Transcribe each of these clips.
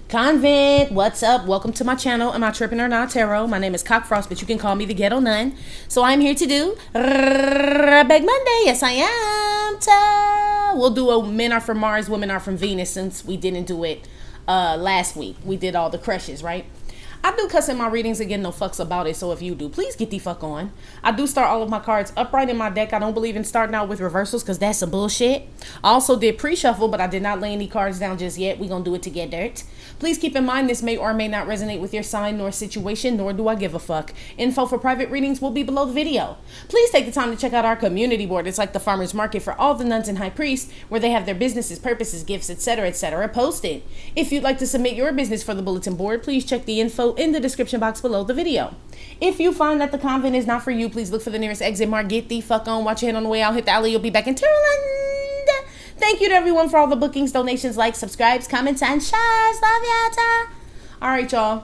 Convent, what's up? Welcome to my channel. Am I tripping or not, tarot? My name is Cockfrost, but you can call me the Ghetto Nun. So I'm here to do Big Monday. Yes, I am. We'll do a Men Are From Mars, Women Are From Venus, since we didn't do it last week. We did all the crushes, right? I do cuss in my readings and get no fucks about it, so if you do, please get the fuck on. I do start all of my cards upright in my deck. I don't believe in starting out with reversals because that's some bullshit. I also did pre-shuffle, but I did not lay any cards down just yet. We're going to do it together. Please keep in mind this may or may not resonate with your sign nor situation, nor do I give a fuck. Info for private readings will be below the video. Please take the time to check out our community board. It's like the farmer's market for all the nuns and high priests, where they have their businesses, purposes, gifts, etc., posted. If you'd like to submit your business for the bulletin board, please check the info in the description box below the video. If you find that the convent is not for you, please look for the nearest exit mark. Get the fuck on. Watch your head on the way out. Hit the alley. You'll be back in Maryland. Thank you to everyone for all the bookings, donations, likes, subscribes, comments, and shares. Love ya. All right, y'all.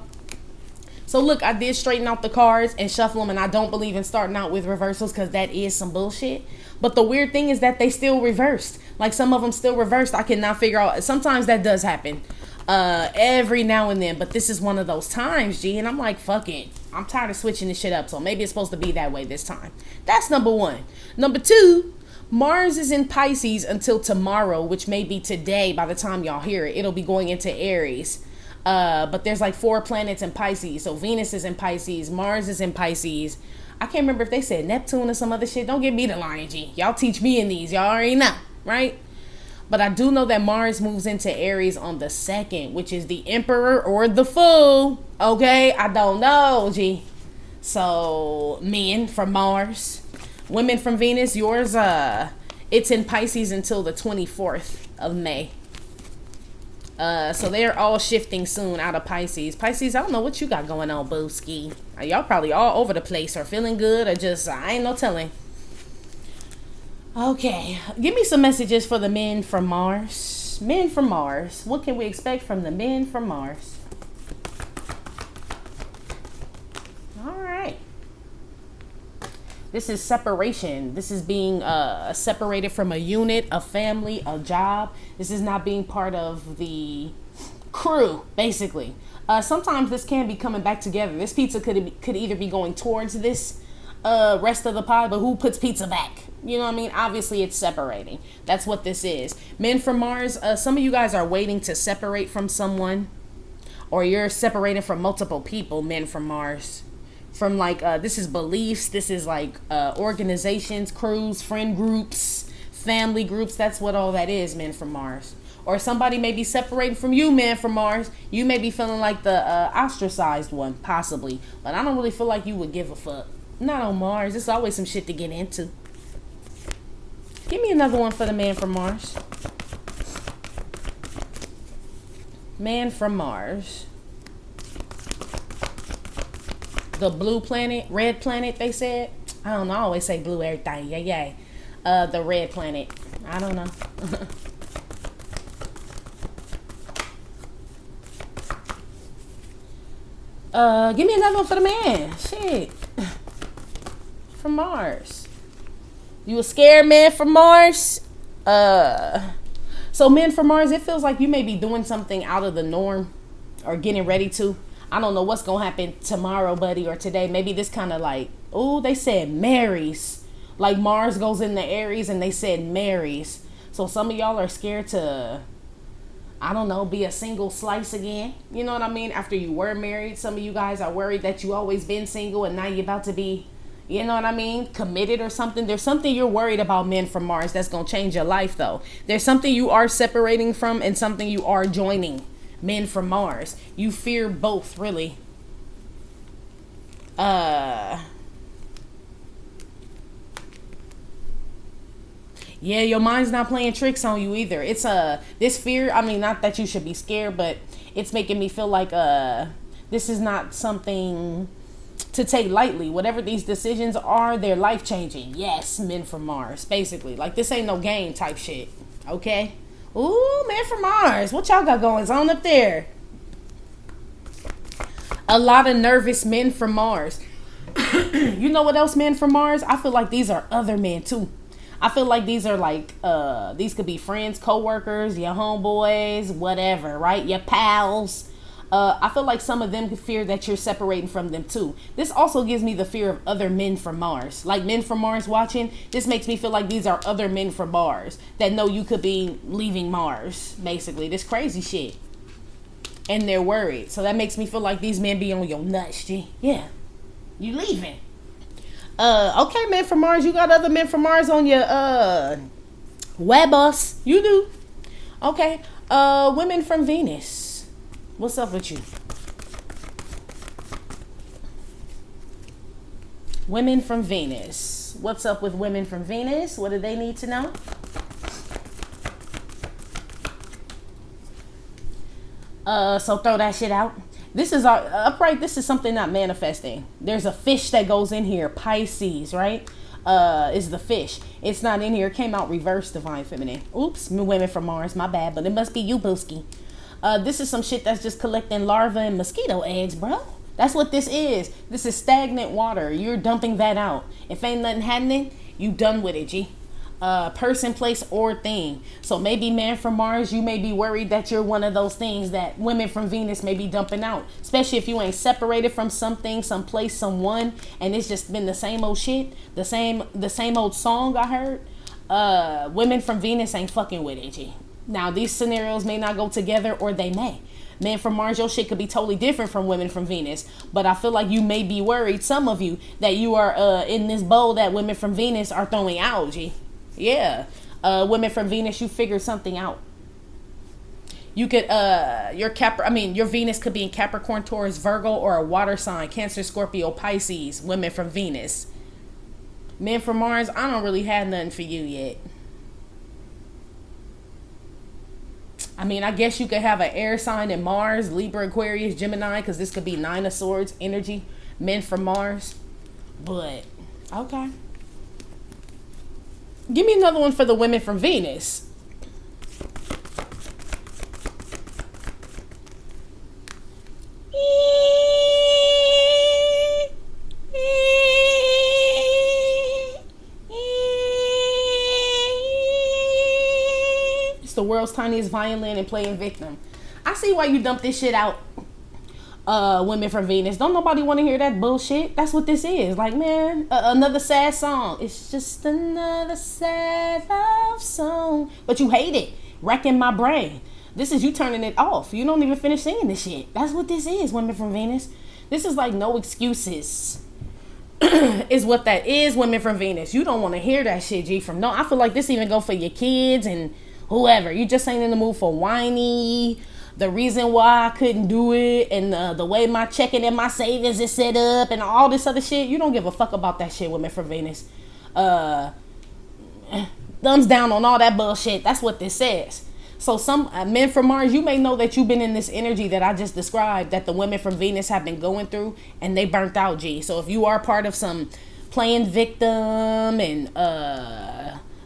So look, I did straighten out the cards and shuffle them, and I don't believe in starting out with reversals because that is some bullshit. But the weird thing is that they still reversed. Like some of them still reversed. I cannot figure out. Sometimes that does happen. Every now and then, but this is one of those times, G, and I'm like, fuck it. I'm tired of switching this shit up, so maybe it's supposed to be that way this time. That's number one. Number two, Mars is in Pisces until tomorrow, which may be today by the time y'all hear it. It'll be going into Aries. But there's like 4 planets in Pisces. So Venus is in Pisces, Mars is in Pisces. I can't remember if they said Neptune or some other shit. Don't get me the line, G. Y'all teach me in these. Y'all already know, right? But I do know that Mars moves into Aries on the 2nd, which is the Emperor or the Fool. Okay, I don't know, G. So, men from Mars, women from Venus, yours, it's in Pisces until the 24th of May. So they're all shifting soon out of Pisces. Pisces, I don't know what you got going on, Booski. Y'all probably all over the place or feeling good or just, I ain't no telling. Okay, give me some messages for the men from Mars. Men from Mars. What can we expect from the men from Mars? All right. This is separation. This is being separated from a unit, a family, a job. This is not being part of the crew, basically. Sometimes this can be coming back together. This pizza could either be going towards this rest of the pie, but who puts pizza back? You know what I mean? Obviously, it's separating. That's what this is. Men from Mars, some of you guys are waiting to separate from someone, or you're separating from multiple people, men from Mars. From like, this is beliefs, this is like organizations, crews, friend groups, family groups. That's what all that is, men from Mars. Or somebody may be separating from you, man from Mars. You may be feeling like the ostracized one, possibly. But I don't really feel like you would give a fuck. Not on Mars. There's always some shit to get into. Give me another one for the man from Mars. Man from Mars. The blue planet, red planet, they said. I don't know. I always say blue everything. Yay. The red planet. I don't know. Give me another one for the man. Shit. From Mars. You a scared man from Mars? So men from Mars, it feels like you may be doing something out of the norm or getting ready to. I don't know what's going to happen tomorrow, buddy, or today. Maybe this kind of like, oh, they said marries. Like Mars goes into Aries and they said marries. So some of y'all are scared to, I don't know, be a single slice again. You know what I mean? After you were married, some of you guys are worried that you always been single and now you're about to be, you know what I mean, committed or something. There's something you're worried about, men from Mars, that's going to change your life, though. There's something you are separating from and something you are joining, men from Mars. You fear both, really. Yeah, your mind's not playing tricks on you either. It's this fear, I mean, not that you should be scared, but it's making me feel like this is not something to take lightly. Whatever these decisions are, they're life-changing. Yes, men from Mars, basically. Like, this ain't no game type shit. Okay? Ooh, men from Mars. What y'all got going on up there? A lot of nervous men from Mars. You know what else, men from Mars? I feel like these are other men, too. I feel like these are like, these could be friends, co-workers, your homeboys, whatever, right? Your pals. I feel like some of them fear that you're separating from them too. This also gives me the fear of other men from Mars. Like men from Mars watching, this makes me feel like these are other men from Mars that know you could be leaving Mars, basically. This crazy shit. And they're worried. So that makes me feel like these men be on your nuts, G. Yeah. You leaving. Okay, men from Mars. You got other men from Mars on your, web bus. You do. Okay. Women from Venus. What's up with you? Women from Venus. What's up with women from Venus? What do they need to know? So throw that shit out. This is our upright. This is something not manifesting. There's a fish that goes in here. Pisces, right? Is the fish. It's not in here. It came out reverse, divine feminine. Oops, women from Mars. My bad, but it must be you, Booski. This is some shit that's just collecting larvae and mosquito eggs, bro. That's what this is. This is stagnant water. You're dumping that out. If ain't nothing happening, you done with it, G. Person, place, or thing. So maybe man from Mars, you may be worried that you're one of those things that women from Venus may be dumping out. Especially if you ain't separated from something, someplace, someone, and it's just been the same old shit, the same old song I heard. Women from Venus ain't fucking with it, G. Now, these scenarios may not go together, or they may. Men from Mars, your shit could be totally different from women from Venus. But I feel like you may be worried, some of you, that you are in this bowl that women from Venus are throwing out, G. Yeah. Women from Venus, you figured something out. You could, your Venus could be in Capricorn, Taurus, Virgo, or a water sign, Cancer, Scorpio, Pisces, women from Venus. Men from Mars, I don't really have nothing for you yet. I mean, I guess you could have an air sign in Mars, Libra, Aquarius, Gemini, because this could be 9 of Swords energy, men from Mars. But, okay. Give me another one for the women from Venus. The world's tiniest violin and playing victim. I see why you dump this shit out. Women from Venus. Don't nobody want to hear that bullshit. That's what this is. Like, man, another sad song. It's just another sad love song. But you hate it. Wrecking my brain. This is you turning it off. You don't even finish singing this shit. That's what this is, women from Venus. This is like no excuses. Is what that is, women from Venus. You don't want to hear that shit, G. From no. I feel like this even go for your kids and whoever. You just ain't in the mood for whiny, the reason why I couldn't do it, and the way my checking and my savings is set up, and all this other shit. You don't give a fuck about that shit, women from Venus. Thumbs down on all that bullshit. That's what this says. So some men from Mars, you may know that you've been in this energy that I just described, that the women from Venus have been going through, and they burnt out, G. So if you are part of some playing victim and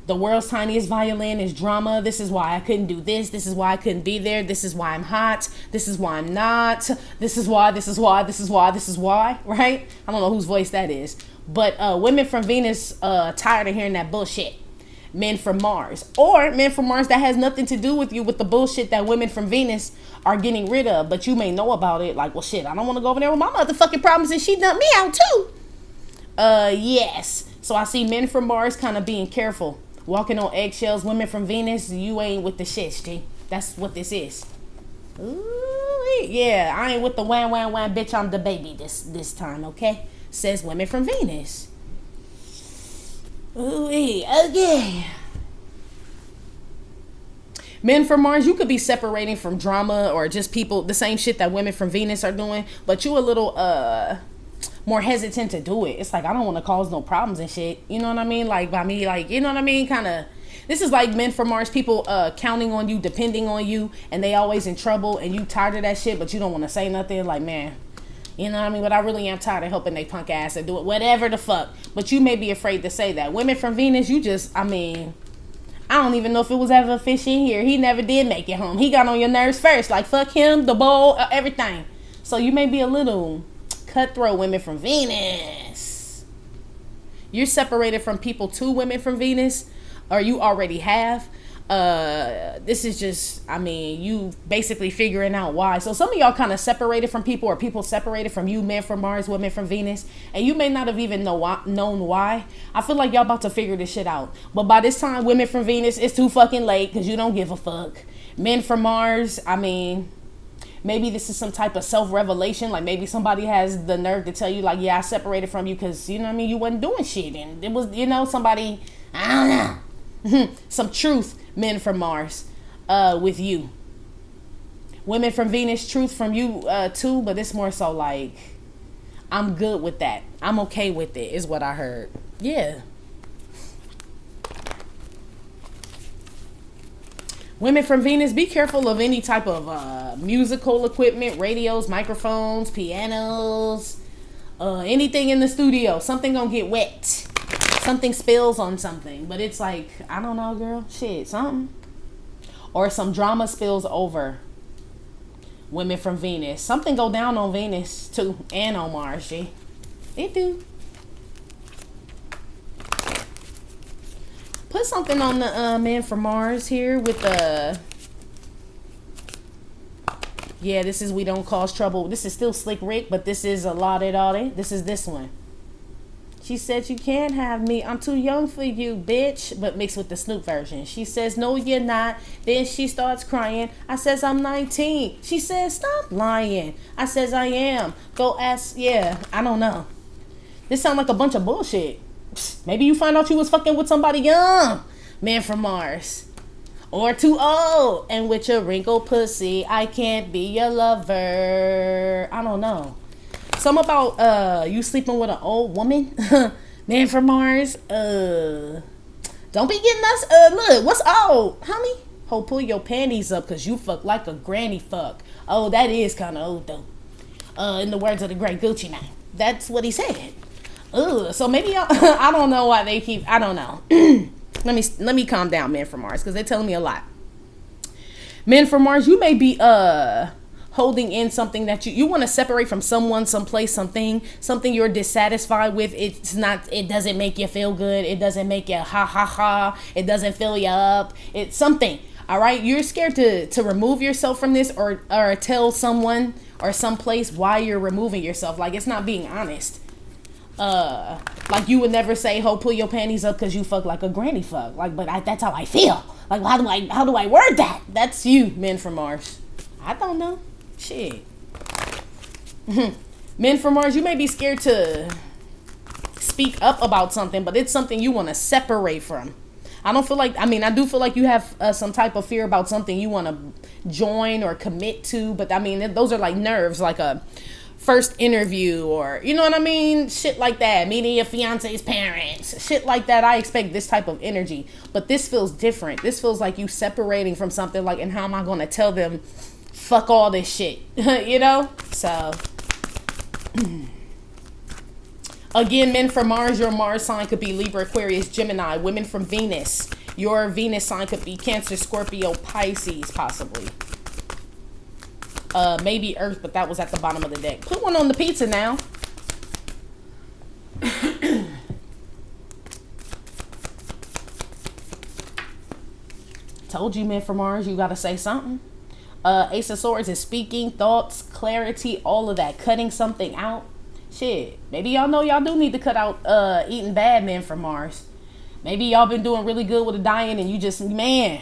the world's tiniest violin is drama. This is why I couldn't do this. This is why I couldn't be there. This is why I'm hot. This is why I'm not. This is why, this is why, this is why, this is why, right? I don't know whose voice that is. But women from Venus tired of hearing that bullshit. Men from Mars. Or men from Mars that has nothing to do with you, with the bullshit that women from Venus are getting rid of. But you may know about it. Like, well, shit, I don't want to go over there with my motherfucking problems and she dumped me out too. Yes. So I see men from Mars kind of being careful. Walking on eggshells. Women from Venus, you ain't with the shit, G. That's what this is. Ooh, yeah, I ain't with the wham, wham, wham, bitch, I'm the baby this time, okay? Says women from Venus. Ooh, okay. Men from Mars, you could be separating from drama or just people, the same shit that women from Venus are doing, but you a little, more hesitant to do it. It's like, I don't want to cause no problems and shit. You know what I mean? Like, by me, like, you know what I mean? Kind of, this is like men from Mars, people counting on you, depending on you, and they always in trouble, and you tired of that shit, but you don't want to say nothing. Like, man, you know what I mean? But I really am tired of helping they punk ass and do it, whatever the fuck. But you may be afraid to say that. Women from Venus, you just, I mean, I don't even know if it was ever a fish in here. He never did make it home. He got on your nerves first. Like, fuck him, the bowl, everything. So you may be a little cutthroat, women from Venus. You're separated from people too, women from Venus, or you already have. This is just, I mean, you basically figuring out why. So some of y'all kind of separated from people, or people separated from you, men from Mars, women from Venus, and you may not have even known why. I feel like y'all about to figure this shit out. But by this time, women from Venus, it's too fucking late because you don't give a fuck. Men from Mars, I mean, maybe this is some type of self-revelation. Like maybe somebody has the nerve to tell you like, yeah, I separated from you because, you know what I mean, you wasn't doing shit. And it was, you know, somebody, I don't know, some truth. Men from Mars with you. Women from Venus, truth from you too, but it's more so like, I'm good with that. I'm okay with it, is what I heard. Yeah. Women from Venus, be careful of any type of musical equipment, radios, microphones, pianos, anything in the studio. Something gonna get wet. Something spills on something, but it's like, I don't know, girl, shit, something. Or some drama spills over. Women from Venus. Something go down on Venus too, and on Mars, G. It do. Put something on the men from Mars here with the... Yeah, this is We Don't Cause Trouble. This is still Slick Rick, but this is a Lottie. This is this one. She said, you can't have me. I'm too young for you, bitch. But mixed with the Snoop version. She says, no, you're not. Then she starts crying. I says, I'm 19. She says, stop lying. I says, I am. Go ask. Yeah, I don't know. This sounds like a bunch of bullshit. Maybe you find out you was fucking with somebody young. Man from Mars. Or too old. And with your wrinkled pussy, I can't be your lover. I don't know. Something about you sleeping with an old woman. Man from Mars. Don't be getting us. Look, what's old, honey? Ho, pull your panties up because you fuck like a granny fuck. Oh, that is kind of old though. In the words of the great Gucci Mane. That's what he said. So maybe I don't know why they keep. I don't know. let me calm down, men from Mars, because they're telling me a lot. Men from Mars, you may be holding in something that you want to separate from someone, someplace, something you're dissatisfied with. It doesn't make you feel good. It doesn't make you ha ha ha. It doesn't fill you up. It's something. All right. You're scared to remove yourself from this or tell someone or someplace why you're removing yourself. Like it's not being honest. Like you would never say, ho, pull your panties up because you fuck like a granny fuck. Like, but that's how I feel. Like, how do I word that? That's you, men from Mars. I don't know. Shit. Men from Mars, you may be scared to speak up about something, but it's something you want to separate from. I do feel like you have some type of fear about something you want to join or commit to, but I mean, those are like nerves, like a first interview or, you know what I mean? Shit like that. Meeting your fiance's parents. Shit like that. I expect this type of energy, but this feels different. This feels like you separating from something like, and how am I going to tell them fuck all this shit, you know? So, again, men from Mars, your Mars sign could be Libra, Aquarius, Gemini. Women from Venus, your Venus sign could be Cancer, Scorpio, Pisces, possibly. Maybe Earth, but that was at the bottom of the deck. Put one on the pizza now. Told you, men from Mars, you gotta say something. Ace of Swords is speaking, thoughts, clarity, all of that. Cutting something out. Shit. Maybe y'all know y'all do need to cut out eating bad, men from Mars. Maybe y'all been doing really good with a diet and you just, man.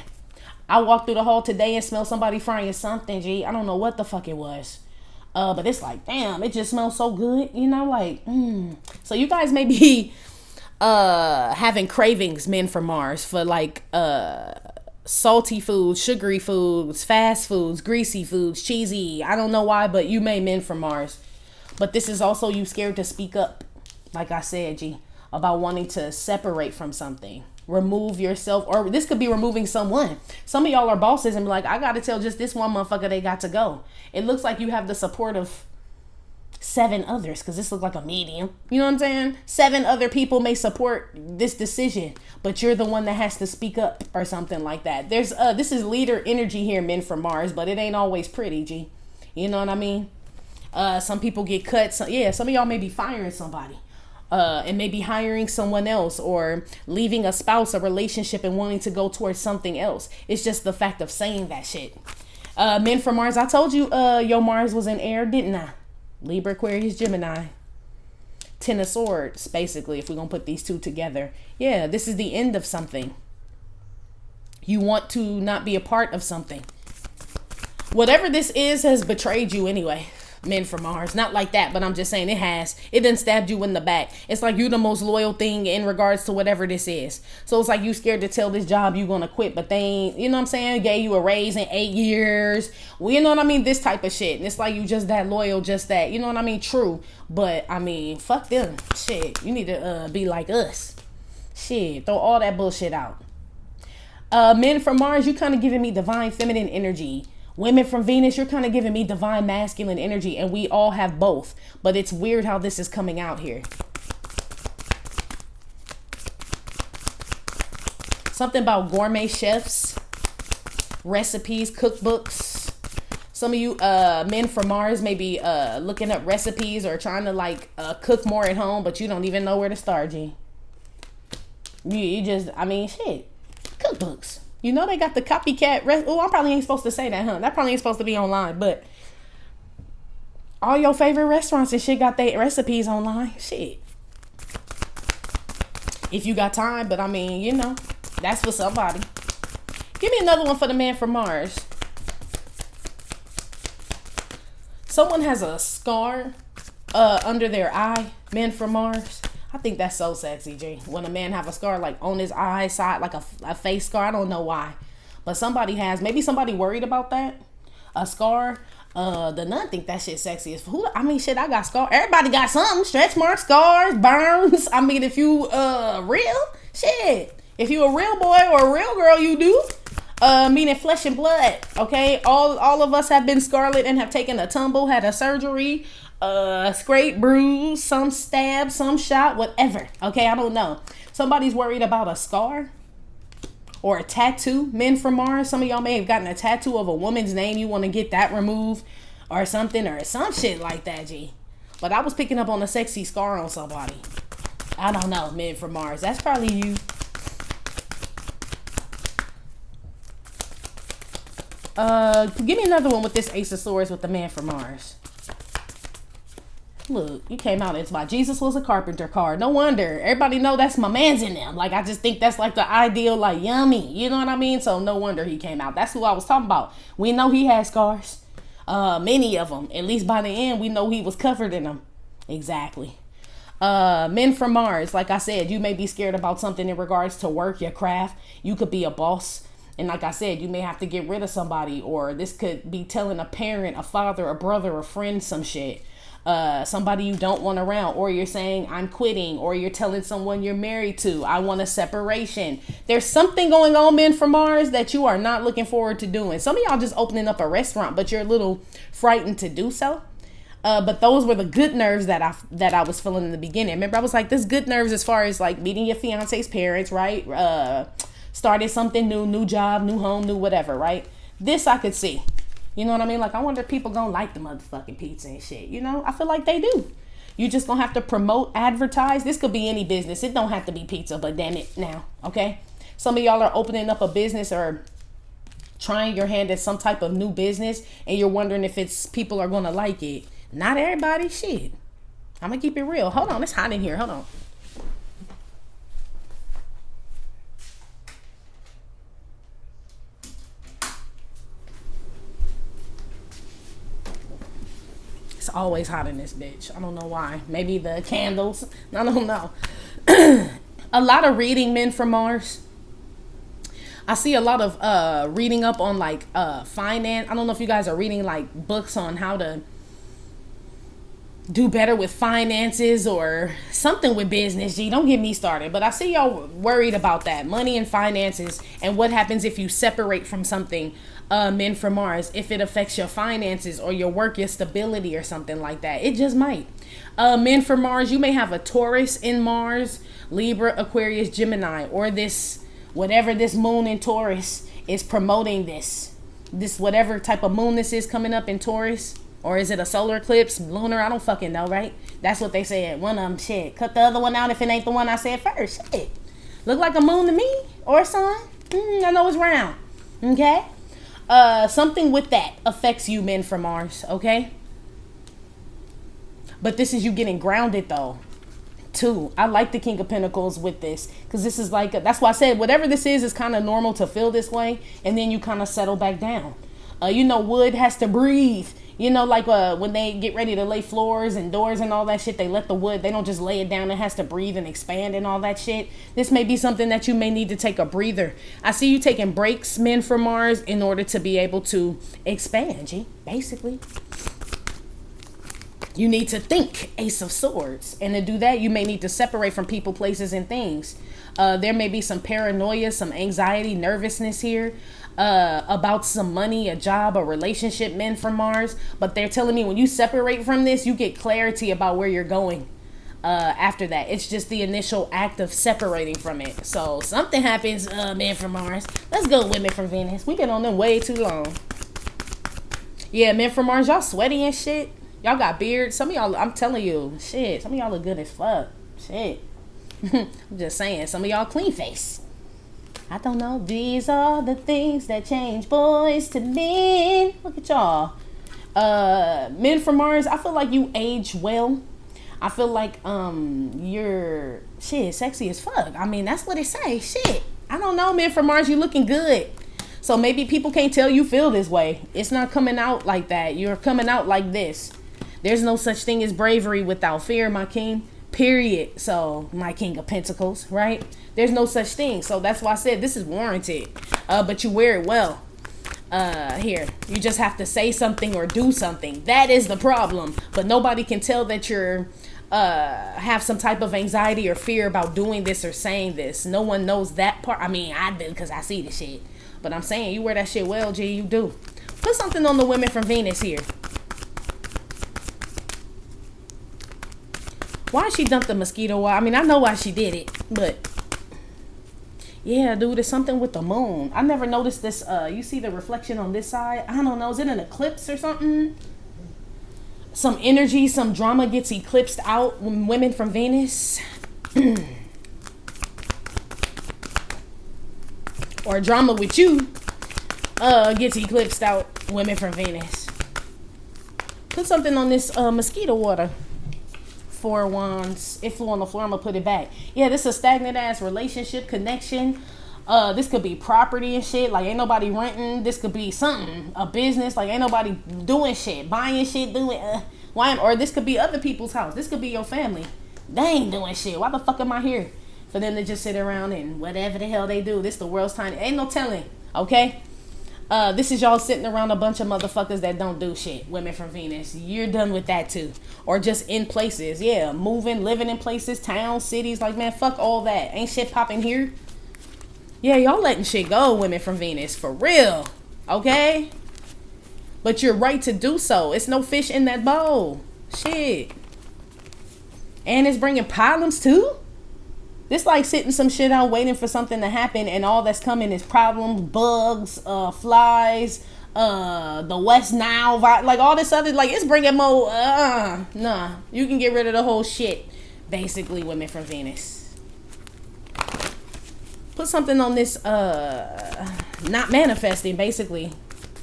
I walked through the hall today and smelled somebody frying something, G. I don't know what the fuck it was. But it's like, damn, it just smells so good. You know, like, So you guys may be having cravings, men from Mars, for like salty foods, sugary foods, fast foods, greasy foods, cheesy. I don't know why, but you may, men from Mars. But this is also you scared to speak up, like I said, G, about wanting to separate from something. Remove yourself, or this could be removing someone. Some of y'all are bosses and be like, I gotta tell just this one motherfucker they got to go. It looks like you have the support of 7 others, because this looks like a medium. You know what I'm saying? 7 other people may support this decision, but you're the one that has to speak up or something like that. There's this is leader energy here, men from Mars, but it ain't always pretty, G. You know what I mean? Some people get cut. Some of y'all may be firing somebody. and maybe hiring someone else or leaving a spouse, a relationship, and wanting to go towards something else. It's just the fact of saying that shit. Men from Mars, I told you your Mars was in air, didn't I? Libra, Aquarius, Gemini. Ten of Swords, basically, if we're going to put these two together. Yeah, this is the end of something. You want to not be a part of something. Whatever this is has betrayed you anyway. Men from Mars. Not like that, but I'm just saying it has. It done stabbed you in the back. It's like you the most loyal thing in regards to whatever this is. So it's like you scared to tell this job you gonna quit, but they ain't, you know what I'm saying, gave you a raise in 8 years. Well, you know what I mean? This type of shit. And it's like you just that loyal, just that. You know what I mean? True. But, I mean, fuck them. Shit. You need to be like us. Shit. Throw all that bullshit out. Men from Mars, you kind of giving me divine feminine energy. Women from Venus, you're kind of giving me divine masculine energy, and we all have both. But it's weird how this is coming out here. Something about gourmet chefs, recipes, cookbooks. Some of you men from Mars may be looking up recipes or trying to like cook more at home, but you don't even know where to start, G. You just, I mean, shit. Cookbooks. You know they got the copycat. Oh, I probably ain't supposed to say that, huh? That probably ain't supposed to be online, but all your favorite restaurants and shit got their recipes online. Shit. If you got time, but I mean, you know, that's for somebody. Give me another one for the man from Mars. Someone has a scar under their eye. Men from Mars. I think that's so sexy, G. When a man have a scar like on his eye side, like a face scar. I don't know why, but somebody has. Maybe somebody worried about that. A scar. The nun think that shit sexy as who? I mean, shit. I got scars. Everybody got something. Stretch marks, scars, burns. I mean, if you real shit. If you a real boy or a real girl, you do. Meaning flesh and blood. Okay. All of us have been scarlet and have taken a tumble, had a surgery. Scrape, bruise, some stab, some shot, whatever. Okay, I don't know. Somebody's worried about a scar or a tattoo. Men from Mars, some of y'all may have gotten a tattoo of a woman's name. You want to get that removed or something or some shit like that, G. But I was picking up on a sexy scar on somebody. I don't know, men from Mars. That's probably you. Give me another one with this Ace of Swords with the man from Mars. Look, you came out. It's my Jesus was a carpenter card. No wonder. Everybody know that's my man's in them. Like, I just think that's like the ideal, like, yummy. You know what I mean? So, no wonder he came out. That's who I was talking about. We know he had scars. Many of them. At least by the end, we know he was covered in them. Exactly. Men from Mars. Like I said, you may be scared about something in regards to work, your craft. You could be a boss. And like I said, you may have to get rid of somebody. Or this could be telling a parent, a father, a brother, a friend some shit. Somebody you don't want around, or you're saying I'm quitting, or you're telling someone you're married to I want a separation. There's something going on, men from Mars, that you are not looking forward to doing. Some of y'all just opening up a restaurant, but you're a little frightened to do so. But those were the good nerves that I was feeling in the beginning. Remember, I was like, this good nerves as far as like meeting your fiance's parents, right? Started something new job, new home, new whatever, right? This I could see. You know what I mean? Like, I wonder if people gonna like the motherfucking pizza and shit. You know, I feel like they do. You just gonna have to promote, advertise. This could be any business. It don't have to be pizza, but damn it now, okay? Some of y'all are opening up a business or trying your hand at some type of new business, and you're wondering if it's people are gonna like it. Not everybody. Shit. I'm gonna keep it real. Hold on, it's hot in here. Hold on. It's always hot in this bitch. I don't know why. Maybe the candles. I don't know. A lot of reading, men from Mars. I see a lot of reading up on like finance. I don't know if you guys are reading like books on how to do better with finances or something with business. Gee, don't get me started. But I see y'all worried about that. Money and finances and what happens if you separate from something. Men from Mars, if it affects your finances or your work, your stability or something like that. It just might. Men from Mars, you may have a Taurus in Mars, Libra, Aquarius, Gemini, or this, whatever this moon in Taurus is promoting this whatever type of moon this is coming up in Taurus. Or is it a solar eclipse, lunar? I don't fucking know, right? That's what they said. One of them, shit. Cut the other one out if it ain't the one I said first. Shit. Look like a moon to me. Or a sun. I know it's round. Okay? Something with that affects you, men from Mars. Okay? But this is you getting grounded, though. Too. I like the King of Pentacles with this. Because this is like, that's why I said whatever this is kind of normal to feel this way. And then you kind of settle back down. You know, wood has to breathe. You know, like when they get ready to lay floors and doors and all that shit, they let the wood, they don't just lay it down. It has to breathe and expand and all that shit. This may be something that you may need to take a breather. I see you taking breaks, men from Mars, in order to be able to expand, G, basically. You need to think, Ace of Swords. And to do that, you may need to separate from people, places, and things. There may be some paranoia, some anxiety, nervousness here. About some money, a job, a relationship, men from Mars. But they're telling me when you separate from this, you get clarity about where you're going after that. It's just the initial act of separating from it. So something happens, men from Mars. Let's go, women from Venus. We been on them way too long. Yeah, men from Mars, y'all sweaty and shit. Y'all got beards. Some of y'all, I'm telling you, shit, some of y'all look good as fuck. Shit. I'm just saying, some of y'all clean face. I don't know. These are the things that change boys to men. Look at y'all. Men from Mars, I feel like you age well. I feel like you're shit sexy as fuck. I mean, that's what it say. Shit. I don't know, men from Mars, you looking good. So maybe people can't tell you feel this way. It's not coming out like that. You're coming out like this. There's no such thing as bravery without fear, my king. Period. So, my King of Pentacles, right? There's no such thing. So, that's why I said this is warranted. But you wear it well. Here. You just have to say something or do something. That is the problem. But nobody can tell that you're have some type of anxiety or fear about doing this or saying this. No one knows that part. I mean, I do because I see the shit. But I'm saying you wear that shit well, G. You do. Put something on the women from Venus here. Why she dumped the mosquito wire? I mean, I know why she did it, but yeah, dude, it's something with the moon. I never noticed this. You see the reflection on this side? I don't know. Is it an eclipse or something? Some energy, some drama gets eclipsed out when women from Venus. Or drama with you gets eclipsed out, women from Venus. Put something on this mosquito water. 4 wands. It flew on the floor. I'm gonna put it back. Yeah, this is a stagnant ass relationship connection. This could be property and shit. Like ain't nobody renting. This could be something, a business. Like ain't nobody doing shit, buying shit, doing why? Or this could be other people's house. This could be your family. They ain't doing shit. Why the fuck am I here? For them to just sit around and whatever the hell they do. This the world's tiny. Ain't no telling. Okay. This is y'all sitting around a bunch of motherfuckers that don't do shit. Women from Venus. You're done with that too. Or just in places. Yeah. Moving, living in places, towns, cities. Like, man, fuck all that. Ain't shit popping here. Yeah, y'all letting shit go, women from Venus. For real. Okay? But you're right to do so. It's no fish in that bowl. Shit. And it's bringing problems too? This like sitting some shit out waiting for something to happen and all that's coming is problems, bugs, flies, the West Nile, like all this other, like it's bringing more, nah. You can get rid of the whole shit, basically, women from Venus. Put something on this, not manifesting, basically.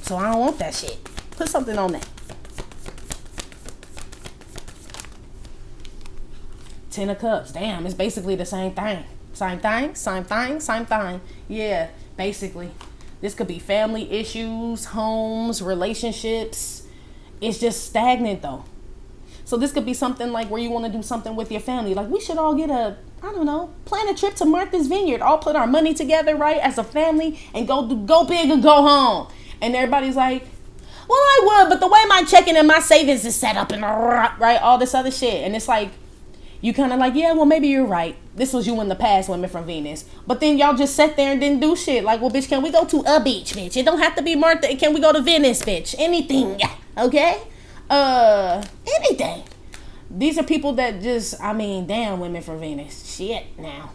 So I don't want that shit. Put something on that. 10 of Cups. Damn, it's basically the same thing. Same thing, same thing, same thing. Yeah, basically. This could be family issues, homes, relationships. It's just stagnant though. So this could be something like where you want to do something with your family. Like we should all get I don't know, plan a trip to Martha's Vineyard. All put our money together, right, as a family and go big or go home. And everybody's like, well, I would, but the way my checking and my savings is set up and right, all this other shit. And it's like, you kind of like, yeah, well, maybe you're right. This was you in the past, women from Venus. But then y'all just sat there and didn't do shit. Like, well, bitch, can we go to a beach, bitch? It don't have to be Martha. Can we go to Venice, bitch? Anything, okay? Anything. These are people that just, I mean, damn, women from Venus. Shit, now.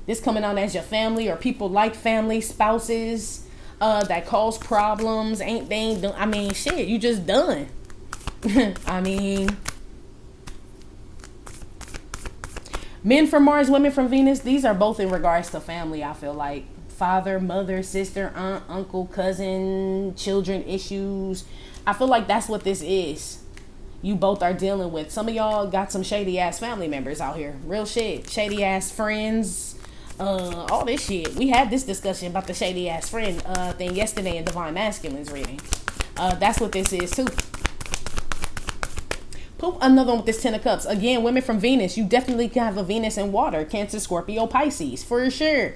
This coming out as your family or people like family, spouses, that cause problems. I mean, shit, you just done. I mean, men from Mars, women from Venus, these are both in regards to family, I feel like. Father, mother, sister, aunt, uncle, cousin, children issues. I feel like that's what this is. You both are dealing with. Some of y'all got some shady ass family members out here. Real shit. Shady ass friends. All this shit. We had this discussion about the shady ass friend thing yesterday in Divine Masculines reading. That's what this is too. Poop, another one with this 10 of Cups. Again, women from Venus. You definitely can have a Venus in water. Cancer, Scorpio, Pisces. For sure.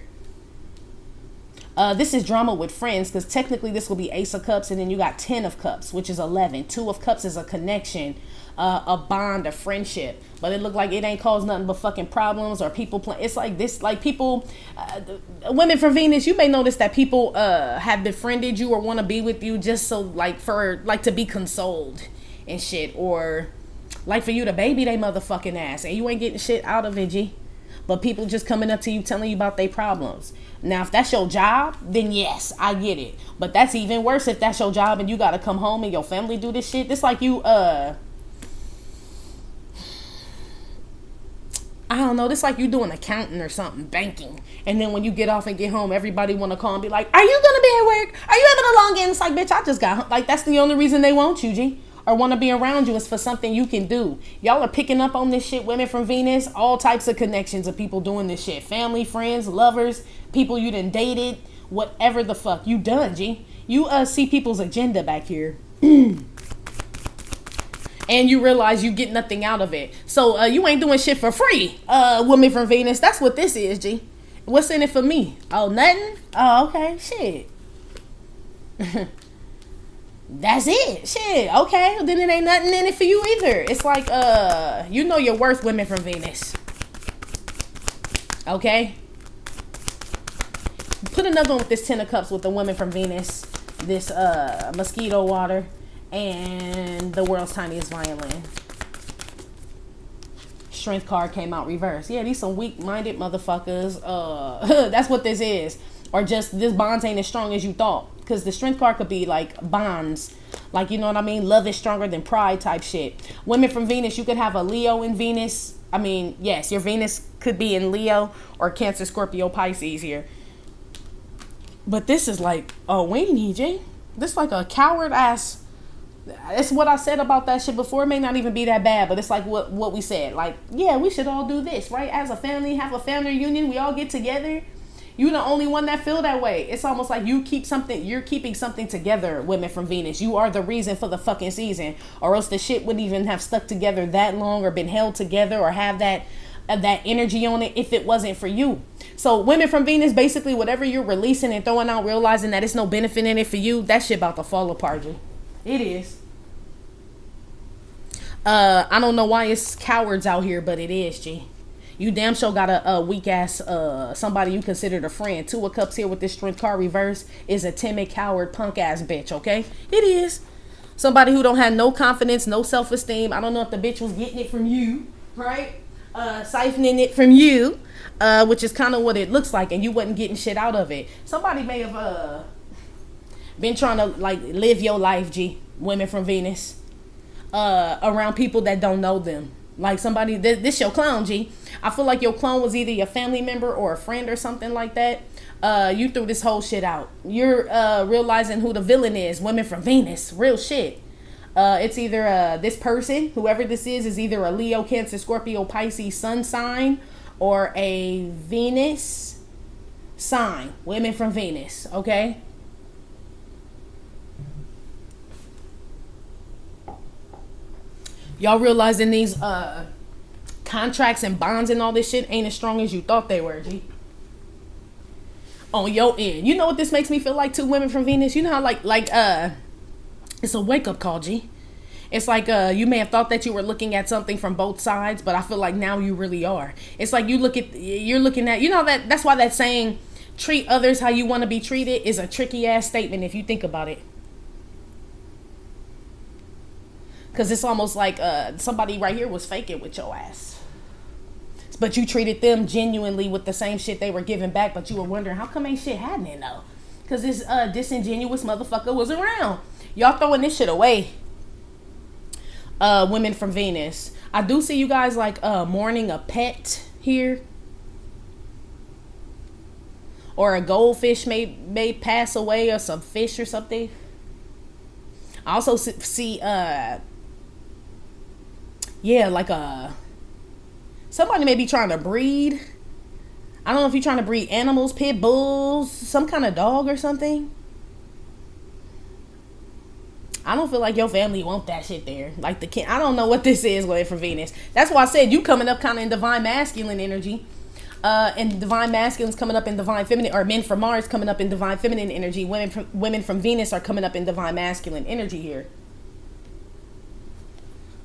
This is drama with friends, because technically this will be Ace of Cups, and then you got 10 of Cups, which is 11. 2 of Cups is a connection, a bond, a friendship. But it looked like it ain't caused nothing but fucking problems, or people play. It's like this, like people, women from Venus, you may notice that people have befriended you or want to be with you just so like for like to be consoled and shit, or like for you to baby they motherfucking ass, and you ain't getting shit out of it, G. But people just coming up to you telling you about their problems. Now, if that's your job, then yes, I get it. But that's even worse if that's your job and you got to come home and your family do this shit. It's like you, I don't know. This like you doing accounting or something, banking. And then when you get off and get home, everybody want to call and be like, are you going to be at work? Are you able to log in? It's like, bitch, I just got home. Like, that's the only reason they want you, G. Or want to be around you is for something you can do. Y'all are picking up on this shit. Women from Venus, all types of connections of people doing this shit. Family, friends, lovers, people you done dated, whatever the fuck. You done, G. You see people's agenda back here. And you realize you get nothing out of it. So you ain't doing shit for free, women from Venus. That's what this is, G. What's in it for me? Oh, nothing? Oh, okay. Shit. That's it. Shit. Okay. Well, then it ain't nothing in it for you either. It's like, you know your worth, women from Venus. Okay. Put another one with this 10 of Cups with the women from Venus. This mosquito water. And the world's tiniest violin. Strength card came out reverse. Yeah, these some weak-minded motherfuckers. That's what this is. Or just this bonds ain't as strong as you thought. Because the strength card could be like bonds. Like, you know what I mean? Love is stronger than pride type shit. Women from Venus, you could have a Leo in Venus. I mean, yes, your Venus could be in Leo or Cancer, Scorpio, Pisces here. But this is like a weenie, G. This like a coward ass. It's what I said about that shit before. It may not even be that bad, but it's like what we said. Like, yeah, we should all do this, right? As a family, have a family reunion. We all get together. You're the only one that feel that way. It's almost like you're keeping something together, women from Venus. You are the reason for the fucking season, or else the shit wouldn't even have stuck together that long or been held together or have that energy on it if it wasn't for you. So women from Venus, basically whatever you're releasing and throwing out, realizing that it's no benefit in it for you, that shit about to fall apart, G. It is. I don't know why it's cowards out here, but it is, G. You damn sure got a weak ass somebody you considered a friend. 2 of Cups here with this strength card reverse is a timid, coward, punk ass bitch, okay? It is. Somebody who don't have no confidence, no self-esteem. I don't know if the bitch was getting it from you, right? Siphoning it from you, which is kind of what it looks like, and you wasn't getting shit out of it. Somebody may have been trying to like live your life, G. Women from Venus, around people that don't know them. Like somebody, this your clone, G. I feel like your clone was either your family member or a friend or something like that. You threw this whole shit out. You're realizing who the villain is. Women from Venus. Real shit. It's either this person, whoever this is either a Leo, Cancer, Scorpio, Pisces sun sign or a Venus sign. Women from Venus. Okay? Y'all realizing these contracts and bonds and all this shit ain't as strong as you thought they were, G. On your end. You know what this makes me feel like too, women from Venus? You know how like it's a wake-up call, G. It's like you may have thought that you were looking at something from both sides, but I feel like now you really are. It's like you're looking at, you know, that's why that saying, treat others how you want to be treated, is a tricky ass statement if you think about it. Because it's almost like somebody right here was faking with your ass. But you treated them genuinely with the same shit they were giving back, but you were wondering, how come ain't shit happening though? Because this disingenuous motherfucker was around. Y'all throwing this shit away. Women from Venus. I do see you guys like mourning a pet here. Or a goldfish may pass away, or some fish or something. I also see like somebody may be trying to breed. I don't know if you're trying to breed animals, pit bulls, some kind of dog or something. I don't feel like your family want that shit there. Like the kid, I don't know what this is with for Venus. That's why I said you coming up kind of in divine masculine energy. And divine masculine's coming up in divine feminine, or men from Mars coming up in divine feminine energy. Women from Venus are coming up in divine masculine energy here.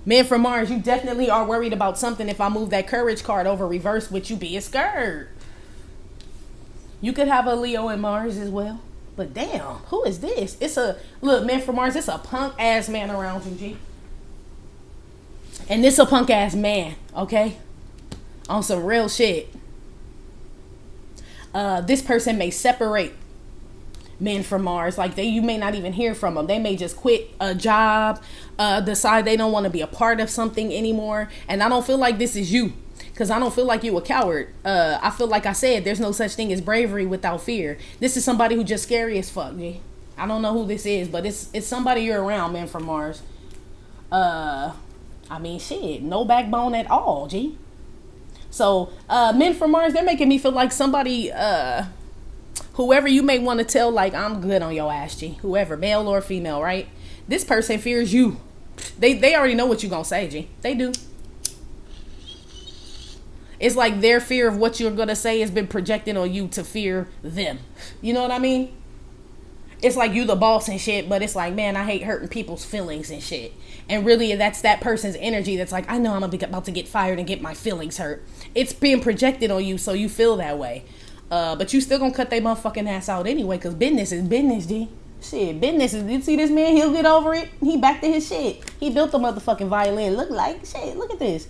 Men from Mars, you definitely are worried about something. If I move that courage card over reverse, would you be scared? You could have a Leo in Mars as well. But damn, who is this? Look, man from Mars, it's a punk ass man around you, G. And this a punk ass man, okay? On some real shit. This person may separate men from Mars. Like you may not even hear from them. They may just quit a job, decide they don't want to be a part of something anymore. And I don't feel like this is you. Because I don't feel like you a coward. I feel like I said, there's no such thing as bravery without fear. This is somebody who just scary as fuck, G. I don't know who this is, but it's somebody you're around, man from Mars. I mean, shit, no backbone at all, G. So, men from Mars, they're making me feel like somebody, whoever you may want to tell, like, I'm good on your ass, G. Whoever, male or female, right? This person fears you. They already know what you're going to say, G. They do. It's like their fear of what you're going to say has been projected on you to fear them. You know what I mean? It's like you the boss and shit, but it's like, man, I hate hurting people's feelings and shit. And really, that's that person's energy that's like, I know I'm about to get fired and get my feelings hurt. It's being projected on you, so you feel that way. But you still gonna cut their motherfucking ass out anyway, because business is business, G. Shit, business is, you see this man, he'll get over it. He back to his shit. He built the motherfucking violin. Look at this.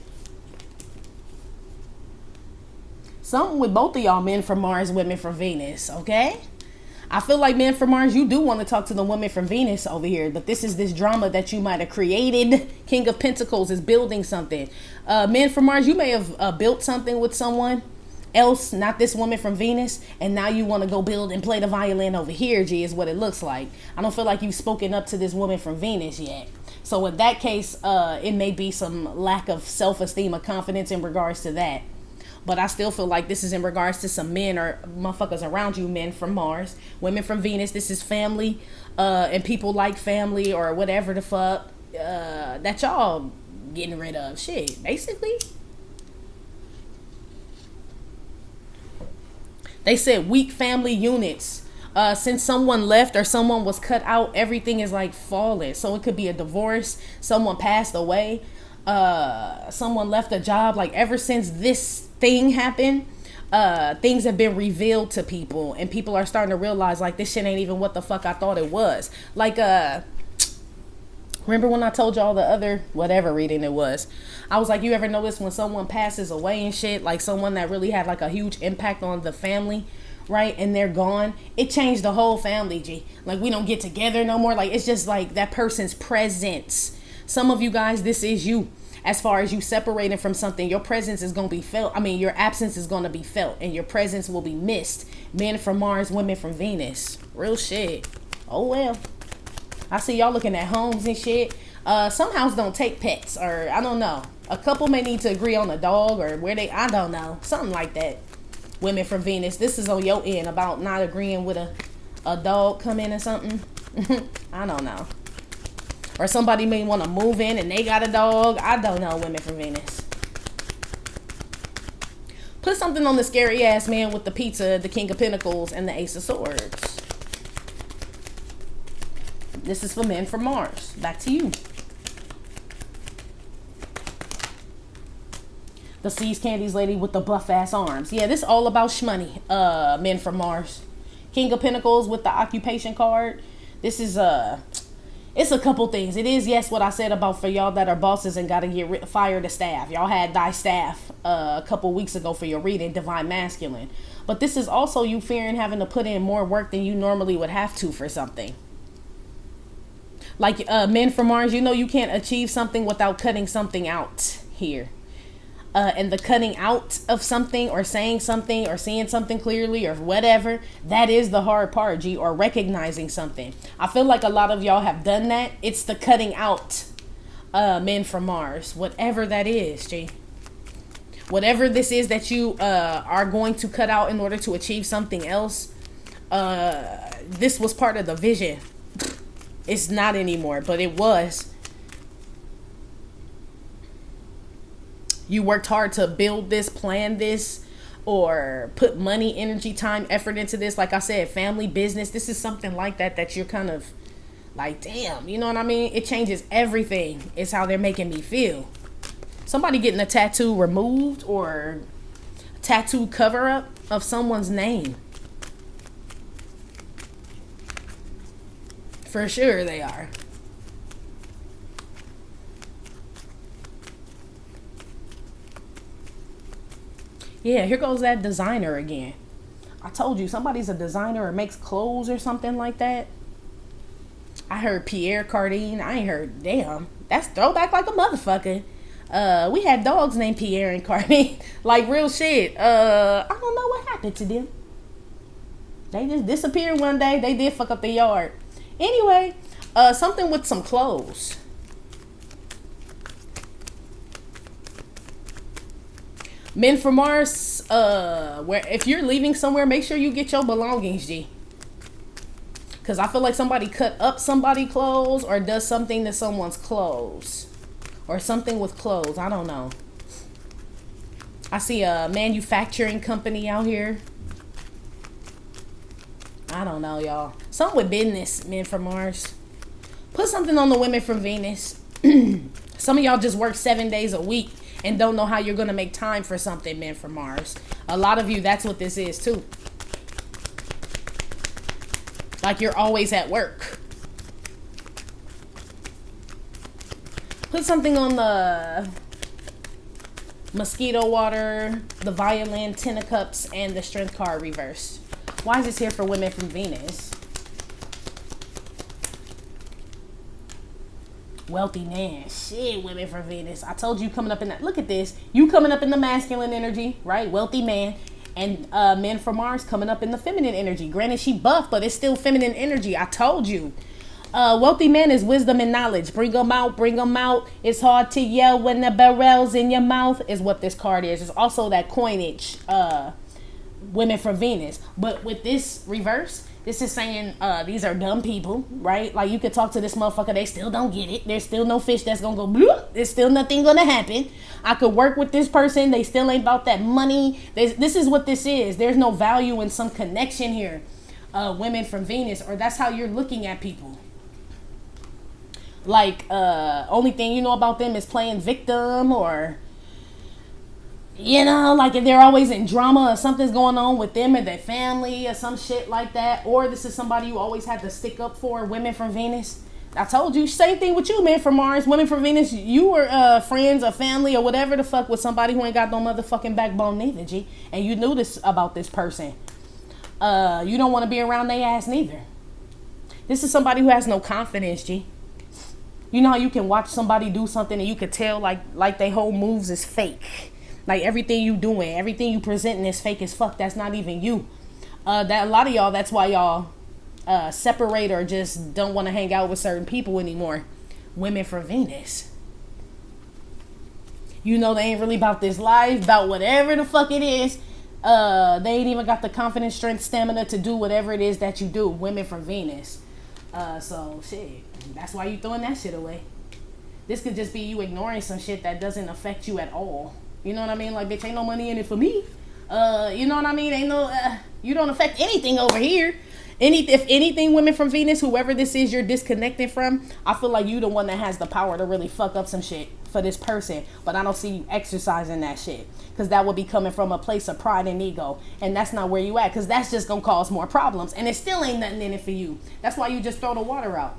Something with both of y'all men from Mars, women from Venus, okay? I feel like men from Mars, you do want to talk to the women from Venus over here, but this is this drama that you might have created. King of Pentacles is building something. Men from Mars, you may have built something with someone else, not this woman from Venus, and now you want to go build and play the violin over here, G, is what it looks like. I don't feel like you've spoken up to this woman from Venus yet. So in that case, it may be some lack of self-esteem or confidence in regards to that. But I still feel like this is in regards to some men or motherfuckers around you, men from Mars. Women from Venus, this is family. And people like family or whatever the fuck that y'all getting rid of. Shit, basically. They said weak family units. Since someone left or someone was cut out, everything is like falling. So it could be a divorce. Someone passed away. Someone left a job. Like ever since this thing happened, things have been revealed to people, and people are starting to realize like this shit ain't even what the fuck I thought it was. Like remember when I told y'all the other whatever reading it was, I was like, you ever notice when someone passes away and shit, like someone that really had like a huge impact on the family, right, and they're gone, it changed the whole family, G. Like we don't get together no more. Like it's just like that person's presence. Some of you guys, this is you. As far as you separating from something, your presence is going to be felt. I mean, your absence is going to be felt, and your presence will be missed. Men from Mars, women from Venus. Real shit. Oh, well. I see y'all looking at homes and shit. Some houses don't take pets, or I don't know. A couple may need to agree on a dog, or I don't know. Something like that. Women from Venus. This is on your end about not agreeing with a dog come in or something. I don't know. Or somebody may want to move in and they got a dog. I don't know, women from Venus. Put something on the scary ass man with the pizza, the King of Pentacles, and the Ace of Swords. This is for men from Mars. Back to you. The Seas Candies lady with the buff ass arms. Yeah, this is all about shmoney, men from Mars. King of Pentacles with the occupation card. This is it's a couple things. It is, yes, what I said about for y'all that are bosses and got to fire the staff. Y'all had die staff a couple weeks ago for your reading, Divine Masculine. But this is also you fearing having to put in more work than you normally would have to for something. Like men from Mars, you know you can't achieve something without cutting something out here. And the cutting out of something or saying something or seeing something clearly or whatever, that is the hard part, G, or recognizing something. I feel like a lot of y'all have done that. It's the cutting out, men from Mars, whatever that is, G. Whatever this is that you are going to cut out in order to achieve something else, this was part of the vision. It's not anymore, but it was. You worked hard to build this, plan this, or put money, energy, time, effort into this. Like I said, family, business. This is something like that you're kind of like, damn, you know what I mean? It changes everything. It's how they're making me feel. Somebody getting a tattoo removed or a tattoo cover up of someone's name. For sure they are. Yeah, here goes that designer again. I told you, somebody's a designer or makes clothes or something like that. I heard Pierre Cardin. I ain't heard, damn, that's throwback like a motherfucker. We had dogs named Pierre and Cardin. Like real shit. I don't know what happened to them. They just disappeared one day. They did fuck up the yard. Anyway, something with some clothes. Men from Mars, where if you're leaving somewhere, make sure you get your belongings, G. Because I feel like somebody cut up somebody's clothes or does something to someone's clothes. Or something with clothes. I don't know. I see a manufacturing company out here. I don't know, y'all. Something with business, men from Mars. Put something on the women from Venus. Some of y'all just work 7 days a week and don't know how you're going to make time for something, men from Mars. A lot of you, that's what this is too. Like you're always at work. Put something on the mosquito water, the violin, 10 of cups, and the strength card reversed. Why is this here for women from Venus? Wealthy man. Shit, women from Venus. I told you coming up in that. Look at this. You coming up in the masculine energy, right? Wealthy man. And men from Mars coming up in the feminine energy. Granted, she buff, but it's still feminine energy. I told you. Wealthy man is wisdom and knowledge. Bring them out, bring them out. It's hard to yell when the barrel's in your mouth is what this card is. It's also that coinage, women from Venus. But with this reverse, this is saying these are dumb people, right? Like you could talk to this motherfucker, they still don't get it. There's still no fish that's gonna go bloop. There's still nothing gonna happen. I could work with this person, they still ain't about that money. This is what this is. There's no value in some connection here. Women from Venus, or that's how you're looking at people. Like only thing you know about them is playing victim, or you know, like if they're always in drama or something's going on with them and their family or some shit like that. Or this is somebody you always had to stick up for, women from Venus. I told you, same thing with you, men from Mars. Women from Venus, you were friends or family or whatever the fuck with somebody who ain't got no motherfucking backbone neither, G. And you knew this about this person. You don't want to be around their ass neither. This is somebody who has no confidence, G. You know how you can watch somebody do something and you could tell like their whole moves is fake. Like everything you doing, everything you presenting is fake as fuck. That's not even you. That a lot of y'all, that's why y'all separate or just don't want to hang out with certain people anymore. Women from Venus. You know they ain't really about this life, about whatever the fuck it is. They ain't even got the confidence, strength, stamina to do whatever it is that you do. Women from Venus. So shit. That's why you throwing that shit away. This could just be you ignoring some shit that doesn't affect you at all. You know what I mean? Like, bitch, ain't no money in it for me. You know what I mean? Ain't no, you don't affect anything over here. If anything, women from Venus, whoever this is you're disconnecting from, I feel like you the one that has the power to really fuck up some shit for this person. But I don't see you exercising that shit. Because that would be coming from a place of pride and ego. And that's not where you at. Because that's just going to cause more problems. And it still ain't nothing in it for you. That's why you just throw the water out.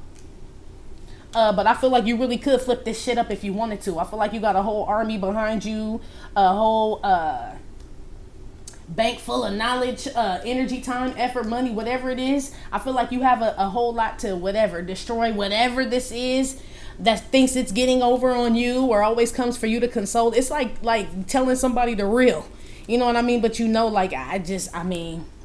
But I feel like you really could flip this shit up if you wanted to. I feel like you got a whole army behind you, a whole bank full of knowledge, energy, time, effort, money, whatever it is. I feel like you have a whole lot to destroy whatever this is that thinks it's getting over on you or always comes for you to console. It's like telling somebody the real, you know what I mean? But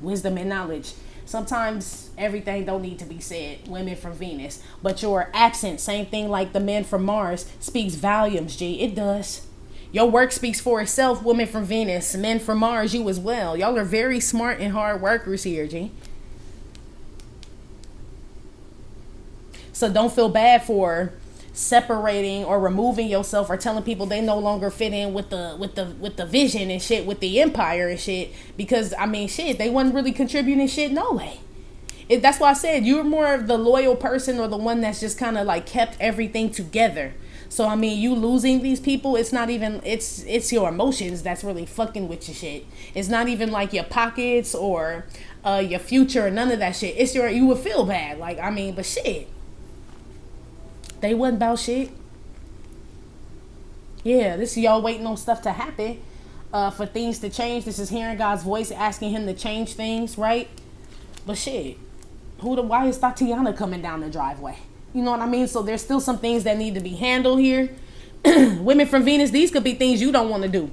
wisdom and knowledge. Sometimes everything don't need to be said, women from Venus. But your absence, same thing like the men from Mars, speaks volumes, G. It does. Your work speaks for itself, women from Venus. Men from Mars, you as well. Y'all are very smart and hard workers here, G. So don't feel bad for separating or removing yourself or telling people they no longer fit in with the vision and shit, with the empire and shit, because they wasn't really contributing shit no way. That's why I said you're more of the loyal person or the one that's just kind of like kept everything together. So you losing these people, it's not even, it's your emotions that's really fucking with your shit. It's not even like your pockets or your future or none of that shit. It's you would feel bad, but shit, they wasn't about shit. Yeah, this is y'all waiting on stuff to happen, for things to change. This is hearing God's voice, asking him to change things, right? But shit, why is Tatiana coming down the driveway? You know what I mean? So there's still some things that need to be handled here. Women from Venus, these could be things you don't want to do.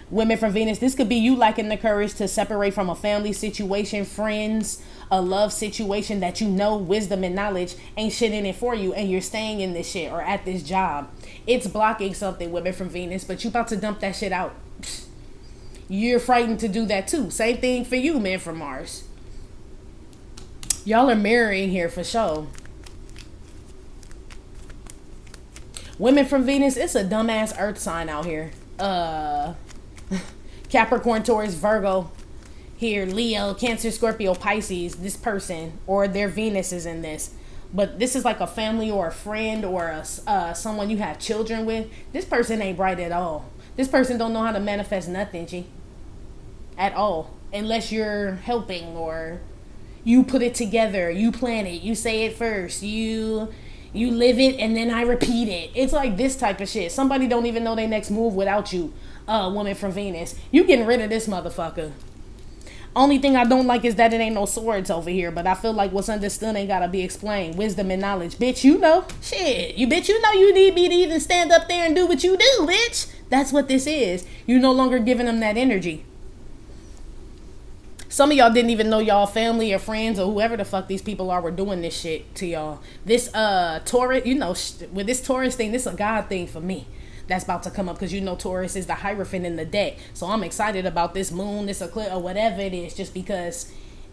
Women from Venus, this could be you lacking the courage to separate from a family situation, friends, a love situation that wisdom and knowledge ain't shit in it for you, and you're staying in this shit or at this job. It's blocking something, women from Venus, but you about to dump that shit out. You're frightened to do that too. Same thing for you, men from Mars. Y'all are marrying here for sure. Women from Venus, it's a dumbass earth sign out here. Capricorn, Taurus, Virgo. Here, Leo, Cancer, Scorpio, Pisces. This person or their Venus is in this. But this is like a family or a friend or someone you have children with. This person ain't bright at all. This person don't know how to manifest nothing, G. At all. Unless you're helping or you put it together. You plan it. You say it first. You live it and then I repeat it. It's like this type of shit. Somebody don't even know their next move without you. Woman from Venus. You getting rid of this motherfucker. Only thing I don't like is that it ain't no swords over here. But I feel like what's understood ain't gotta be explained. Wisdom and knowledge. Bitch, you know. Shit. You know you need me to even stand up there and do what you do, bitch. That's what this is. You no longer giving them that energy. Some of y'all didn't even know y'all family or friends or whoever the fuck these people are were doing this shit to y'all. This Taurus, with this Taurus thing, this is a God thing for me. That's about to come up because Taurus is the Hierophant in the deck. So I'm excited about this moon, this eclipse, or whatever it is, just because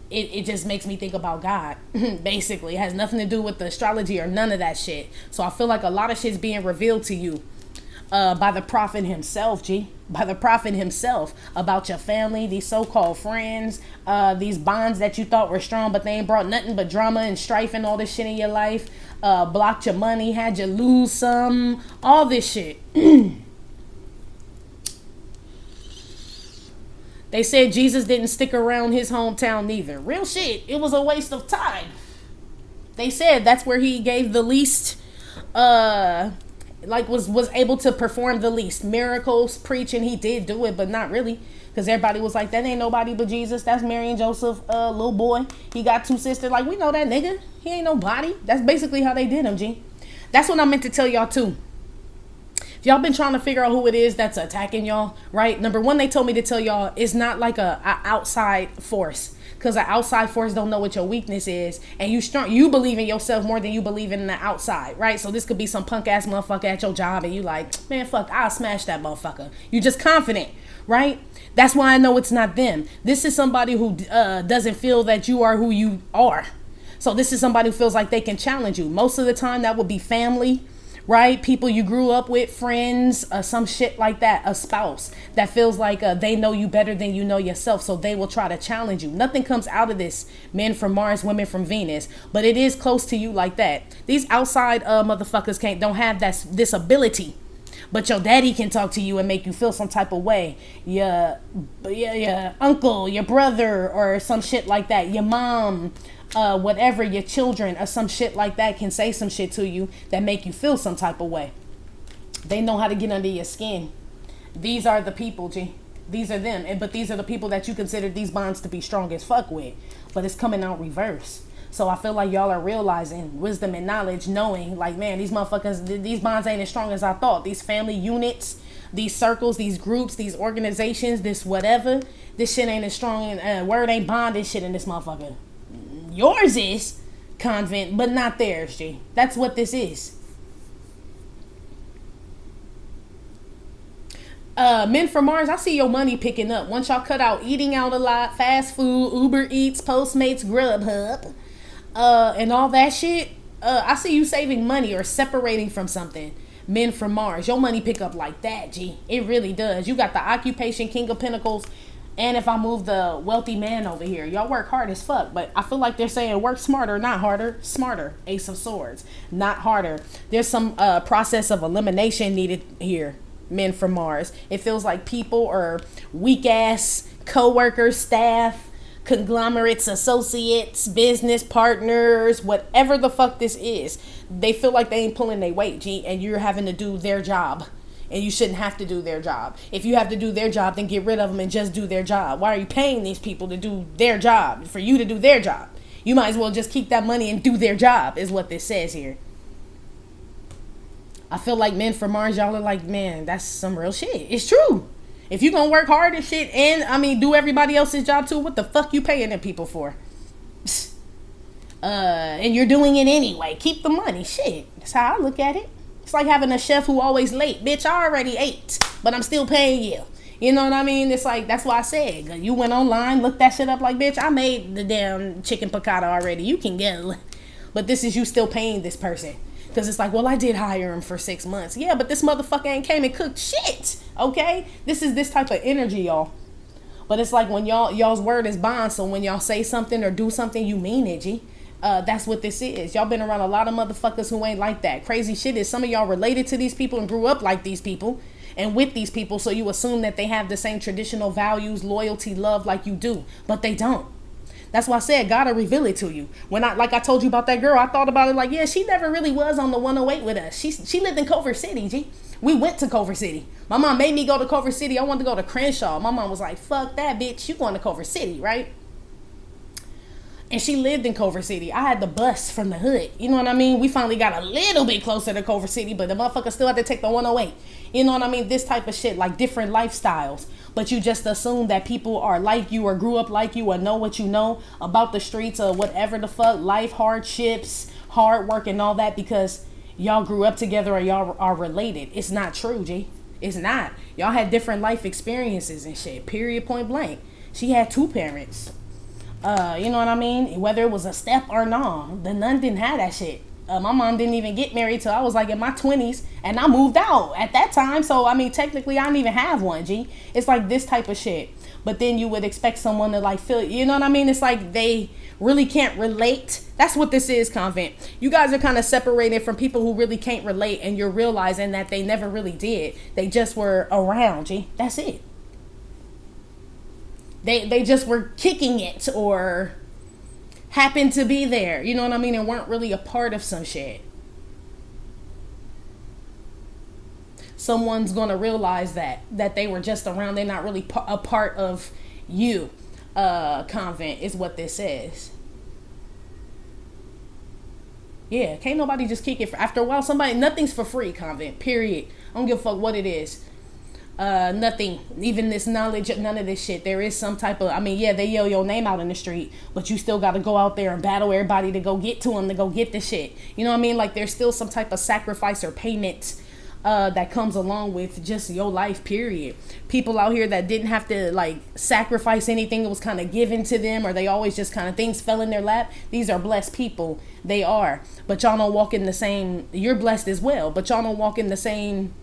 it just makes me think about God. Basically, it has nothing to do with the astrology or none of that shit. So I feel like a lot of shit's being revealed to you. By the prophet himself, G. By the prophet himself, about your family, these so-called friends, these bonds that you thought were strong, but they ain't brought nothing but drama and strife and all this shit in your life. Blocked your money, had you lose some, all this shit. They said Jesus didn't stick around his hometown neither. Real shit. It was a waste of time. They said that's where he gave the least, was able to perform the least miracles, preaching. He did do it, but not really, because everybody was like, that ain't nobody but Jesus. That's Mary and Joseph, little boy. He got two sisters. Like, we know that nigga. He ain't nobody. That's basically how they did him, G. That's what I meant to tell y'all too. If y'all been trying to figure out who it is that's attacking y'all, right? Number one, they told me to tell y'all it's not like a outside force. Because an outside force don't know what your weakness is. And you believe in yourself more than you believe in the outside, right? So this could be some punk ass motherfucker at your job and you like, man, fuck, I'll smash that motherfucker. You just confident, right? That's why I know it's not them. This is somebody who doesn't feel that you are who you are. So this is somebody who feels like they can challenge you. Most of the time that would be family, right? People you grew up with, friends, some shit like that, a spouse that feels like they know you better than you know yourself, so they will try to challenge you. Nothing comes out of this, men from Mars, women from Venus, but it is close to you like that. These outside motherfuckers don't have this ability, but your daddy can talk to you and make you feel some type of way. Your uncle, your brother, or some shit like that. Your mom, whatever, your children or some shit like that can say some shit to you that make you feel some type of way. They know how to get under your skin. These are the people, G. These are them. But these are the people that you consider these bonds to be strong as fuck with. But it's coming out reverse. So I feel like y'all are realizing wisdom and knowledge, knowing like, man, these motherfuckers, these bonds ain't as strong as I thought. These family units, these circles, these groups, these organizations, this whatever, this shit ain't as strong. Word ain't bonded shit in this motherfucker. Yours is, Convent, but not theirs, G. That's what this is. Men from Mars, I see your money picking up. Once y'all cut out eating out a lot, fast food, Uber Eats, Postmates, Grubhub, and all that shit, I see you saving money or separating from something. Men from Mars, your money pick up like that, G. It really does. You got the occupation, King of Pentacles, and if I move the wealthy man over here, y'all work hard as fuck, but I feel like they're saying work smarter, not harder. Smarter, Ace of Swords, not harder. There's some process of elimination needed here. Men from Mars. It feels like people or weak ass co-workers, staff, conglomerates, associates, business partners, whatever the fuck this is, they feel like they ain't pulling their weight, G, and you're having to do their job. And you shouldn't have to do their job. If you have to do their job, then get rid of them and just do their job. Why are you paying these people to do their job? For you to do their job. You might as well just keep that money and do their job, is what this says here. I feel like men from Mars, y'all are like, man, that's some real shit. It's true. If you gonna work hard and shit and, do everybody else's job too, what the fuck you paying them people for? And you're doing it anyway. Keep the money. Shit. That's how I look at it. It's like having a chef who always late. Bitch, I already ate, but I'm still paying you. You know what I mean? It's like, that's why I said, you went online, looked that shit up like, bitch, I made the damn chicken piccata already. You can go. But this is you still paying this person. Because it's like, well, I did hire him for 6 months. Yeah, but this motherfucker ain't came and cooked shit. Okay? This is this type of energy, y'all. But it's like when y'all's word is bond. So when y'all say something or do something, you mean it, G. That's what this is. Y'all been around a lot of motherfuckers who ain't like that. Crazy shit is some of y'all related to these people and grew up like these people and with these people. So you assume that they have the same traditional values, loyalty, love like you do. But they don't. That's why I said God will reveal it to you. When I told you about that girl, I thought about it like, yeah, she never really was on the 108 with us. She lived in Culver City, G. We went to Culver City. My mom made me go to Culver City. I wanted to go to Crenshaw. My mom was like, fuck that, bitch. You going to Culver City, right? And she lived in Culver City. I had the bus from the hood. You know what I mean? We finally got a little bit closer to Culver City, but the motherfucker still had to take the 108. You know what I mean? This type of shit, like different lifestyles. But you just assume that people are like you or grew up like you or know what you know about the streets or whatever the fuck, life, hardships, hard work and all that because y'all grew up together or y'all are related. It's not true, G. It's not. Y'all had different life experiences and shit, period, point blank. She had 2 parents. You know what I mean? Whether it was a step or not, the nun didn't have that shit. My mom didn't even get married till I was like in my 20s and I moved out at that time. So, technically I didn't even have one, G. It's like this type of shit. But then you would expect someone to like feel, you know what I mean? It's like they really can't relate. That's what this is, Convent. You guys are kind of separated from people who really can't relate and you're realizing that they never really did. They just were around, G. That's it. They just were kicking it or happened to be there, you know what I mean, and weren't really a part of some shit. Someone's gonna realize that they were just around. They're not really a part of you. Convent is what this says. Yeah, can't nobody just kick it. After a while, nothing's for free, Convent, period. I don't give a fuck what it is. Nothing, even this knowledge, none of this shit. There is some type of, they yell your name out in the street, but you still got to go out there and battle everybody to go get to them, to go get the shit. You know what I mean? Like there's still some type of sacrifice or payment that comes along with just your life, period. People out here that didn't have to like sacrifice anything, it was kind of given to them, or they always just kind of things fell in their lap. These are blessed people. They are. But y'all don't walk in the same, you're blessed as well, but y'all don't walk in the same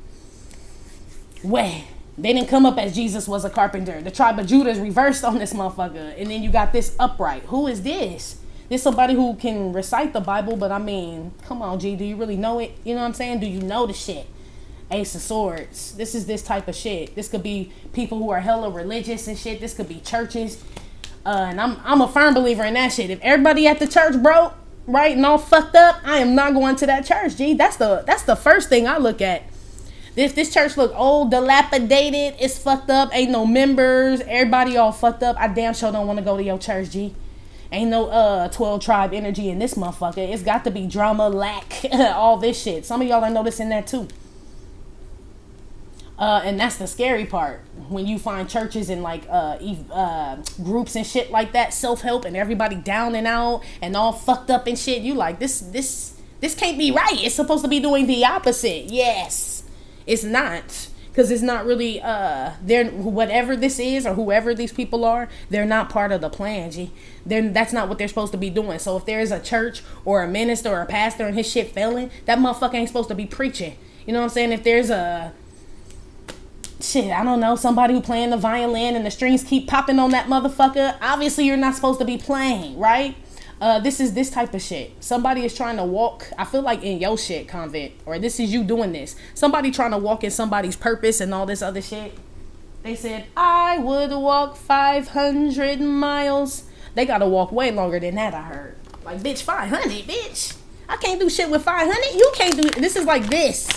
way. They didn't come up as Jesus was a carpenter. The tribe of Judah is reversed on this motherfucker. And then you got this upright. Who is this? This somebody who can recite the Bible, but come on, G, do you really know it? You know what I'm saying? Do you know the shit? Ace of Swords. This is this type of shit. This could be people who are hella religious and shit. This could be churches. And I'm a firm believer in that shit. If everybody at the church broke, right, and all fucked up, I am not going to that church, G. That's the first thing I look at. This church look old, dilapidated. It's fucked up. Ain't no members. Everybody all fucked up. I damn sure don't want to go to your church, G. Ain't no 12 tribe energy in this motherfucker. It's got to be drama, lack, all this shit. Some of y'all are noticing that too. And that's the scary part. When you find churches and like groups and shit like that, self-help, and everybody down and out and all fucked up and shit, you like, this can't be right. It's supposed to be doing the opposite. Yes. It's not. Because it's not really, they're, whatever this is or whoever these people are, they're not part of the plan, G. That's not what they're supposed to be doing. So if there's a church or a minister or a pastor and his shit failing, that motherfucker ain't supposed to be preaching. You know what I'm saying? If there's a, shit, I don't know, somebody who playing the violin and the strings keep popping on that motherfucker, obviously you're not supposed to be playing, right? This is this type of shit. Somebody is trying to walk, I feel like in your shit, Convent, or this is you doing this. Somebody trying to walk in somebody's purpose and all this other shit. They said, I would walk 500 miles. They got to walk way longer than that, I heard. Like, bitch, 500, bitch. I can't do shit with 500. You can't do it. This is like this.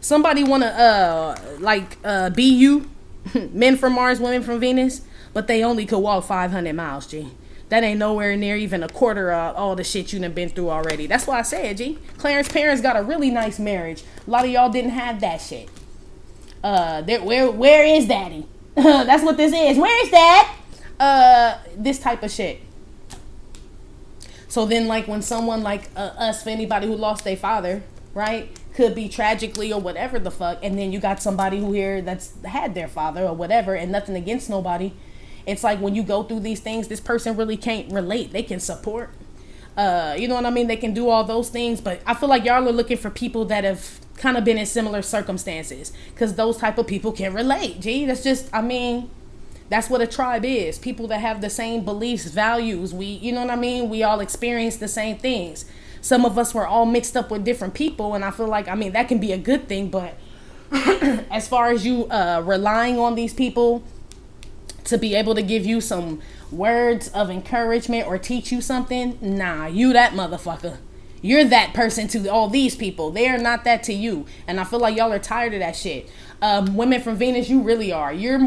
Somebody want to, be you, men from Mars, women from Venus, but they only could walk 500 miles, G. That ain't nowhere near even a quarter of all the shit you done been through already. That's why I said, G. Clarence's parents got a really nice marriage. A lot of y'all didn't have that shit. Where is daddy? That's what this is. Where is dad? This type of shit. So then, like, when someone like us, for anybody who lost their father, right, could be tragically or whatever the fuck, and then you got somebody who here that's had their father or whatever, and nothing against nobody. It's like when you go through these things, this person really can't relate. They can support. You know what I mean? They can do all those things. But I feel like y'all are looking for people that have kind of been in similar circumstances. Because those type of people can relate. Gee, that's just, I mean, that's what a tribe is. People that have the same beliefs, values. You know what I mean? We all experience the same things. Some of us were all mixed up with different people. And I feel like, I mean, that can be a good thing. But as far as you relying on these people to be able to give you some words of encouragement or teach you something, nah, you that motherfucker. You're that person to all these people. They are not that to you. And I feel like y'all are tired of that shit. Women from Venus, you really are. You're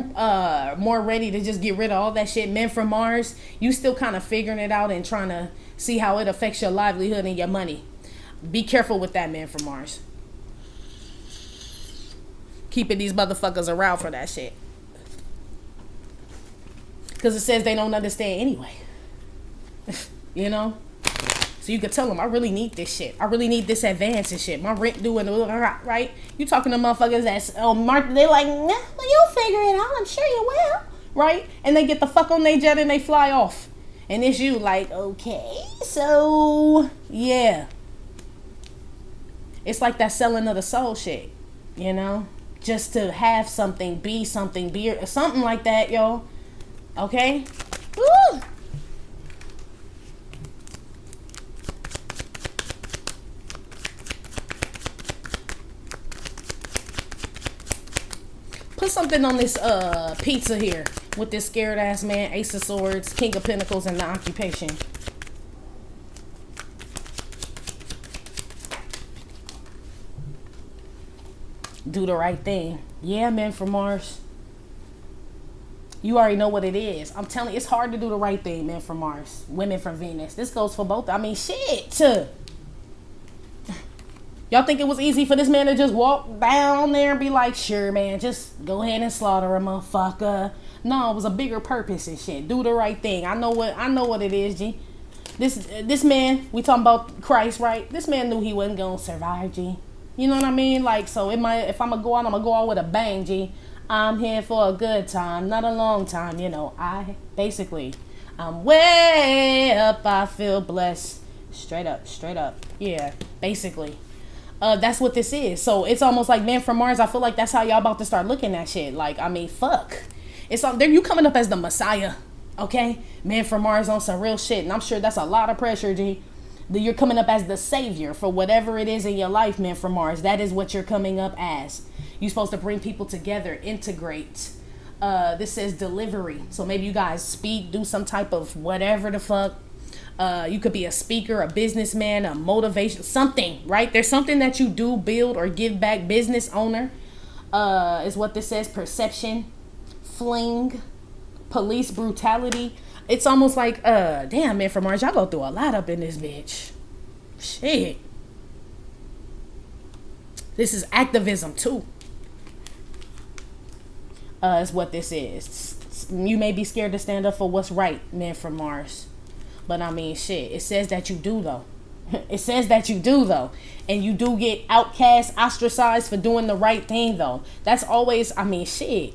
more ready to just get rid of all that shit. Men from Mars, you still kind of figuring it out and trying to see how it affects your livelihood and your money. Be careful with that, man from Mars. Keeping these motherfuckers around for that shit. Because it says they don't understand anyway. You know? So you could tell them, I really need this shit. I really need this advance and shit. My rent due and right? You talking to motherfuckers that's market. They like, nah, well, you'll figure it out. I'm sure you will. Right? And they get the fuck on their jet and they fly off. And it's you like, okay, so yeah. It's like that selling of the soul shit. You know? Just to have something, be something like that, yo. Okay? Woo! Put something on this pizza here with this scared ass man, Ace of Swords, King of Pentacles, and the occupation. Do the right thing. Yeah, men from Mars. You already know what it is. I'm telling you, it's hard to do the right thing, men from Mars. Women from Venus. This goes for both. I mean, shit. Y'all think it was easy for this man to just walk down there and be like, sure, man, just go ahead and slaughter a motherfucker. No, it was a bigger purpose and shit. Do the right thing. I know what it is, G. This man, we talking about Christ, right? This man knew he wasn't gonna survive, G. You know what I mean? Like, so if I'm gonna go out with a bang, G. I'm here for a good time, not a long time, you know. I'm way up, I feel blessed. Straight up. Yeah, basically. That's what this is. So it's almost like men from Mars. I feel like that's how y'all about to start looking at shit. Like, I mean, fuck. It's you coming up as the Messiah, okay? Men from Mars on some real shit. And I'm sure that's a lot of pressure, G. You're coming up as the savior for whatever it is in your life, men from Mars. That is what you're coming up as. You're supposed to bring people together, integrate. This says delivery. So maybe you guys speak, do some type of whatever the fuck. You could be a speaker, a businessman, a motivation, something, right? There's something that you do, build or give back, business owner. is what this says. Perception, fling, police brutality. It's almost like, damn, man, from Mars, y'all go through a lot up in this bitch. Shit. This is activism too. Is what this is. You may be scared to stand up for what's right, man from Mars. But I mean, shit, it says that you do, though. It says that you do, though. And you do get outcast, ostracized for doing the right thing, though. That's always, I mean, shit.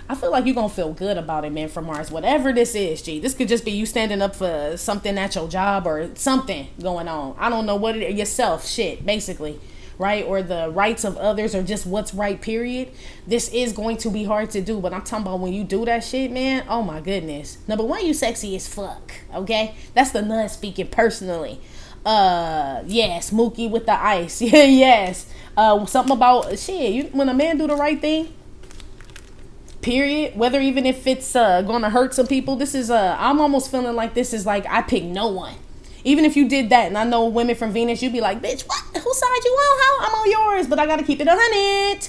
I feel like you're going to feel good about it, man, from Mars. Whatever this is, G. This could just be you standing up for something at your job or something going on. I don't know what it is. Yourself, shit, basically. Right? Or the rights of others or just what's right, period. This is going to be hard to do. But I'm talking about when you do that shit, man. Oh, my goodness. Number one, you sexy as fuck. Okay? That's the nun speaking personally. Yes. Mookie with the ice. Yes. Something about, shit, when a man do the right thing, period, whether even if it's gonna hurt some people, this is I'm almost feeling like this is like I pick no one. Even if you did that, and I know women from Venus, you'd be like, bitch, what? Whose side you on? How? I'm on yours, but I gotta keep it 100.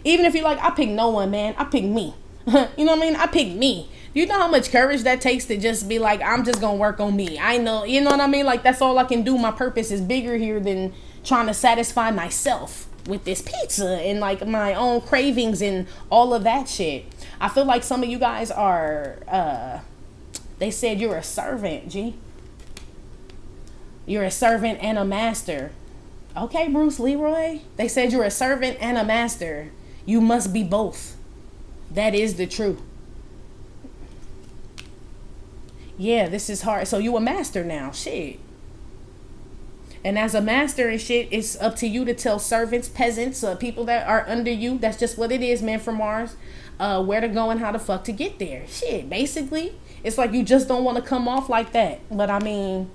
Even if you're like, I pick no one, man, I pick me. You know what I mean? I pick me. Do you know how much courage that takes to just be like, I'm just gonna work on me? I know, you know what I mean? Like, that's all I can do. My purpose is bigger here than trying to satisfy myself with this pizza and like my own cravings and all of that shit. I feel like some of you guys are they said you're a servant, G. You're a servant and a master. Okay, Bruce Leroy. They said you're a servant and a master. You must be both. That is the truth. Yeah, this is hard. So you a master now, shit. And as a master and shit, it's up to you to tell servants, peasants, people that are under you. That's just what it is, man, from Mars. Where to go and how the fuck to get there. Shit, basically. It's like you just don't want to come off like that. But I mean,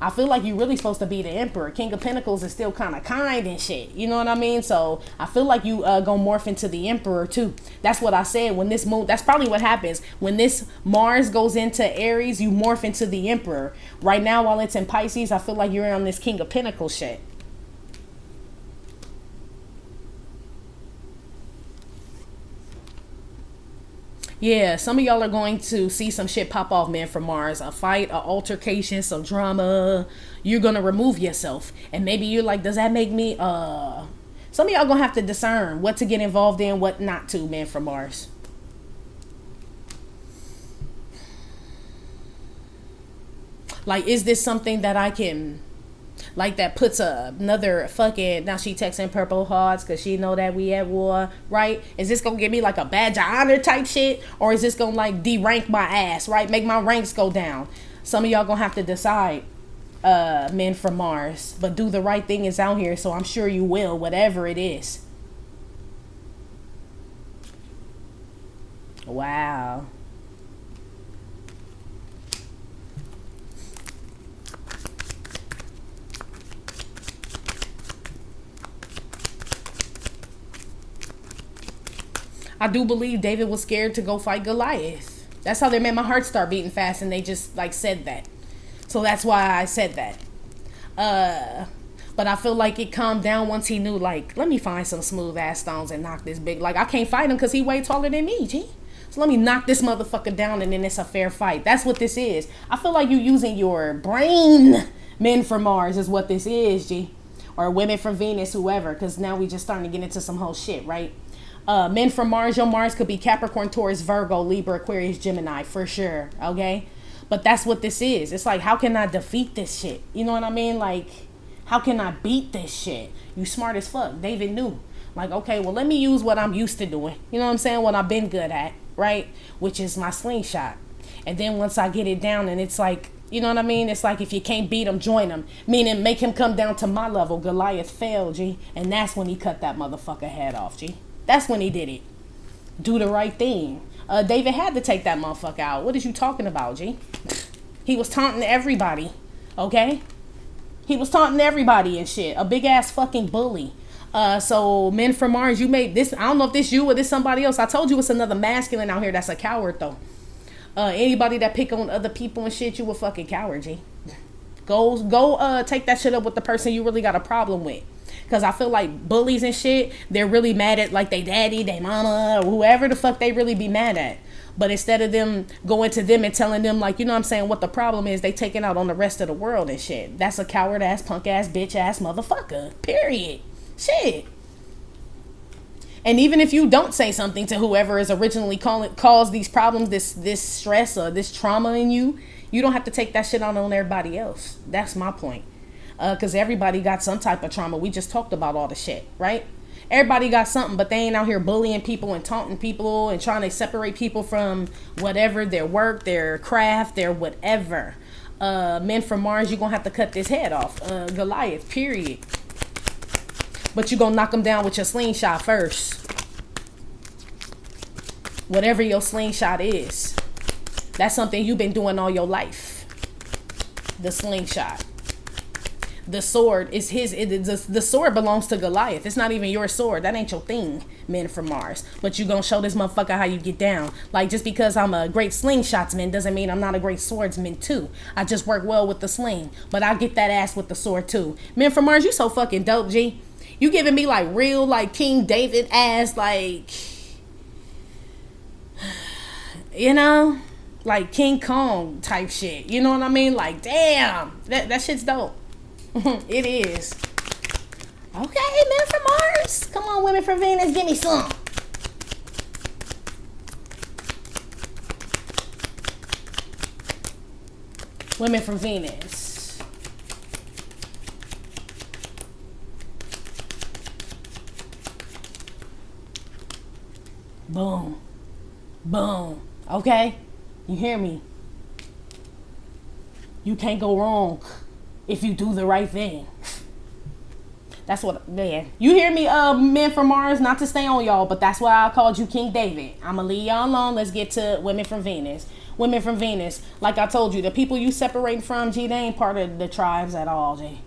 I feel like you're really supposed to be the emperor. King of Pentacles is still kind of kind and shit. You know what I mean? So I feel like you gonna morph into the emperor too. That's what I said. When this moon, that's probably what happens. When this Mars goes into Aries, you morph into the emperor. Right now, while it's in Pisces, I feel like you're on this King of Pentacles shit. Yeah, some of y'all are going to see some shit pop off, man, from Mars. A fight, an altercation, some drama. You're going to remove yourself. And maybe you're like, does that make me... Some of y'all going to have to discern what to get involved in, what not to, man, from Mars. Like, is this something that I can... Like that puts another fucking, now she texting purple hearts because she know that we at war, right? Is this gonna give me like a badge of honor type shit? Or is this gonna like de-rank my ass, right? Make my ranks go down. Some of y'all gonna have to decide, men from Mars. But do the right thing is out here, so I'm sure you will, whatever it is. Wow. I do believe David was scared to go fight Goliath. That's how they made my heart start beating fast, and they just like said that. So that's why I said that. But I feel like it calmed down once he knew, like, let me find some smooth ass stones and knock this big. Like, I can't fight him because he way taller than me, G. So let me knock this motherfucker down and then it's a fair fight. That's what this is. I feel like you using your brain, men from Mars, is what this is, G. Or women from Venus, whoever, because now we just starting to get into some whole shit, right? Men from Mars, your Mars could be Capricorn, Taurus, Virgo, Libra, Aquarius, Gemini, for sure, okay? But that's what this is. It's like, how can I defeat this shit? You know what I mean? Like, how can I beat this shit? You smart as fuck. David knew. Like, okay, well, let me use what I'm used to doing. You know what I'm saying? What I've been good at, right? Which is my slingshot. And then once I get it down and it's like, you know what I mean? It's like, if you can't beat him, join him. Meaning, make him come down to my level. Goliath failed, G. And that's when he cut that motherfucker head off, G. That's when he did it. Do the right thing. David had to take that motherfucker out. What is you talking about, G? He was taunting everybody, okay? He was taunting everybody and shit. A big ass fucking bully. So men from Mars, you made this. I don't know if this you or this somebody else. I told you it's another masculine out here that's a coward though. Anybody that pick on other people and shit, you a fucking coward, G. Go take that shit up with the person you really got a problem with. Because I feel like bullies and shit, they're really mad at like they daddy, they mama, or whoever the fuck they really be mad at. But instead of them going to them and telling them, like, you know what I'm saying, what the problem is, they taking out on the rest of the world and shit. That's a coward ass, punk ass, bitch ass motherfucker. Period. Shit. And even if you don't say something to whoever is originally caused these problems, this stress or this trauma in you, you don't have to take that shit on everybody else. That's my point. Because everybody got some type of trauma. We just talked about all the shit, right? Everybody got something, but they ain't out here bullying people and taunting people and trying to separate people from whatever, their work, their craft, their whatever. Men from Mars, you're going to have to cut this head off. Goliath, period. But you're going to knock them down with your slingshot first. Whatever your slingshot is. That's something you've been doing all your life. The slingshot. The sword is his. The sword belongs to Goliath. It's not even your sword. That ain't your thing, men from Mars. But you gonna show this motherfucker how you get down. Like, just because I'm a great slingshotsman doesn't mean I'm not a great swordsman too. I just work well with the sling. But I get that ass with the sword too. Men from Mars, you so fucking dope, G. You giving me like real like King David ass, like, you know, like King Kong type shit. You know what I mean? Like, damn, that shit's dope. It is. Okay, men from Mars. Come on, women from Venus, give me some. Women from Venus. Boom. Boom. Okay? You hear me? You can't go wrong if you do the right thing. That's what, man. You hear me, men from Mars? Not to stay on y'all, but that's why I called you King David. I'm going to leave y'all alone. Let's get to women from Venus. Women from Venus, like I told you, the people you separating from, G, they ain't part of the tribes at all, G.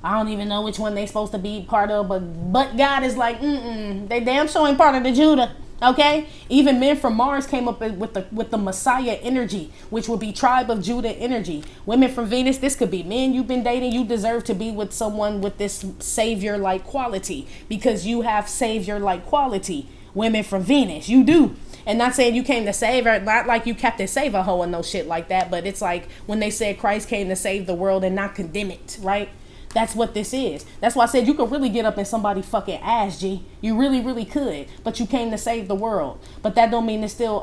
I don't even know which one they supposed to be part of, but God is like, they damn sure ain't part of the Judah. Okay, even men from Mars came up with the Messiah energy, which would be tribe of Judah energy. Women from Venus, this could be men you've been dating. You deserve to be with someone with this savior-like quality because you have savior-like quality. Women from Venus, you do. And not saying you came to save her, not like you Captain Save a hoe and no shit like that, but it's like when they said Christ came to save the world and not condemn it, right? That's what this is. That's why I said you could really get up in somebody's fucking ass, G. You really, really could. But you came to save the world. But that don't mean to still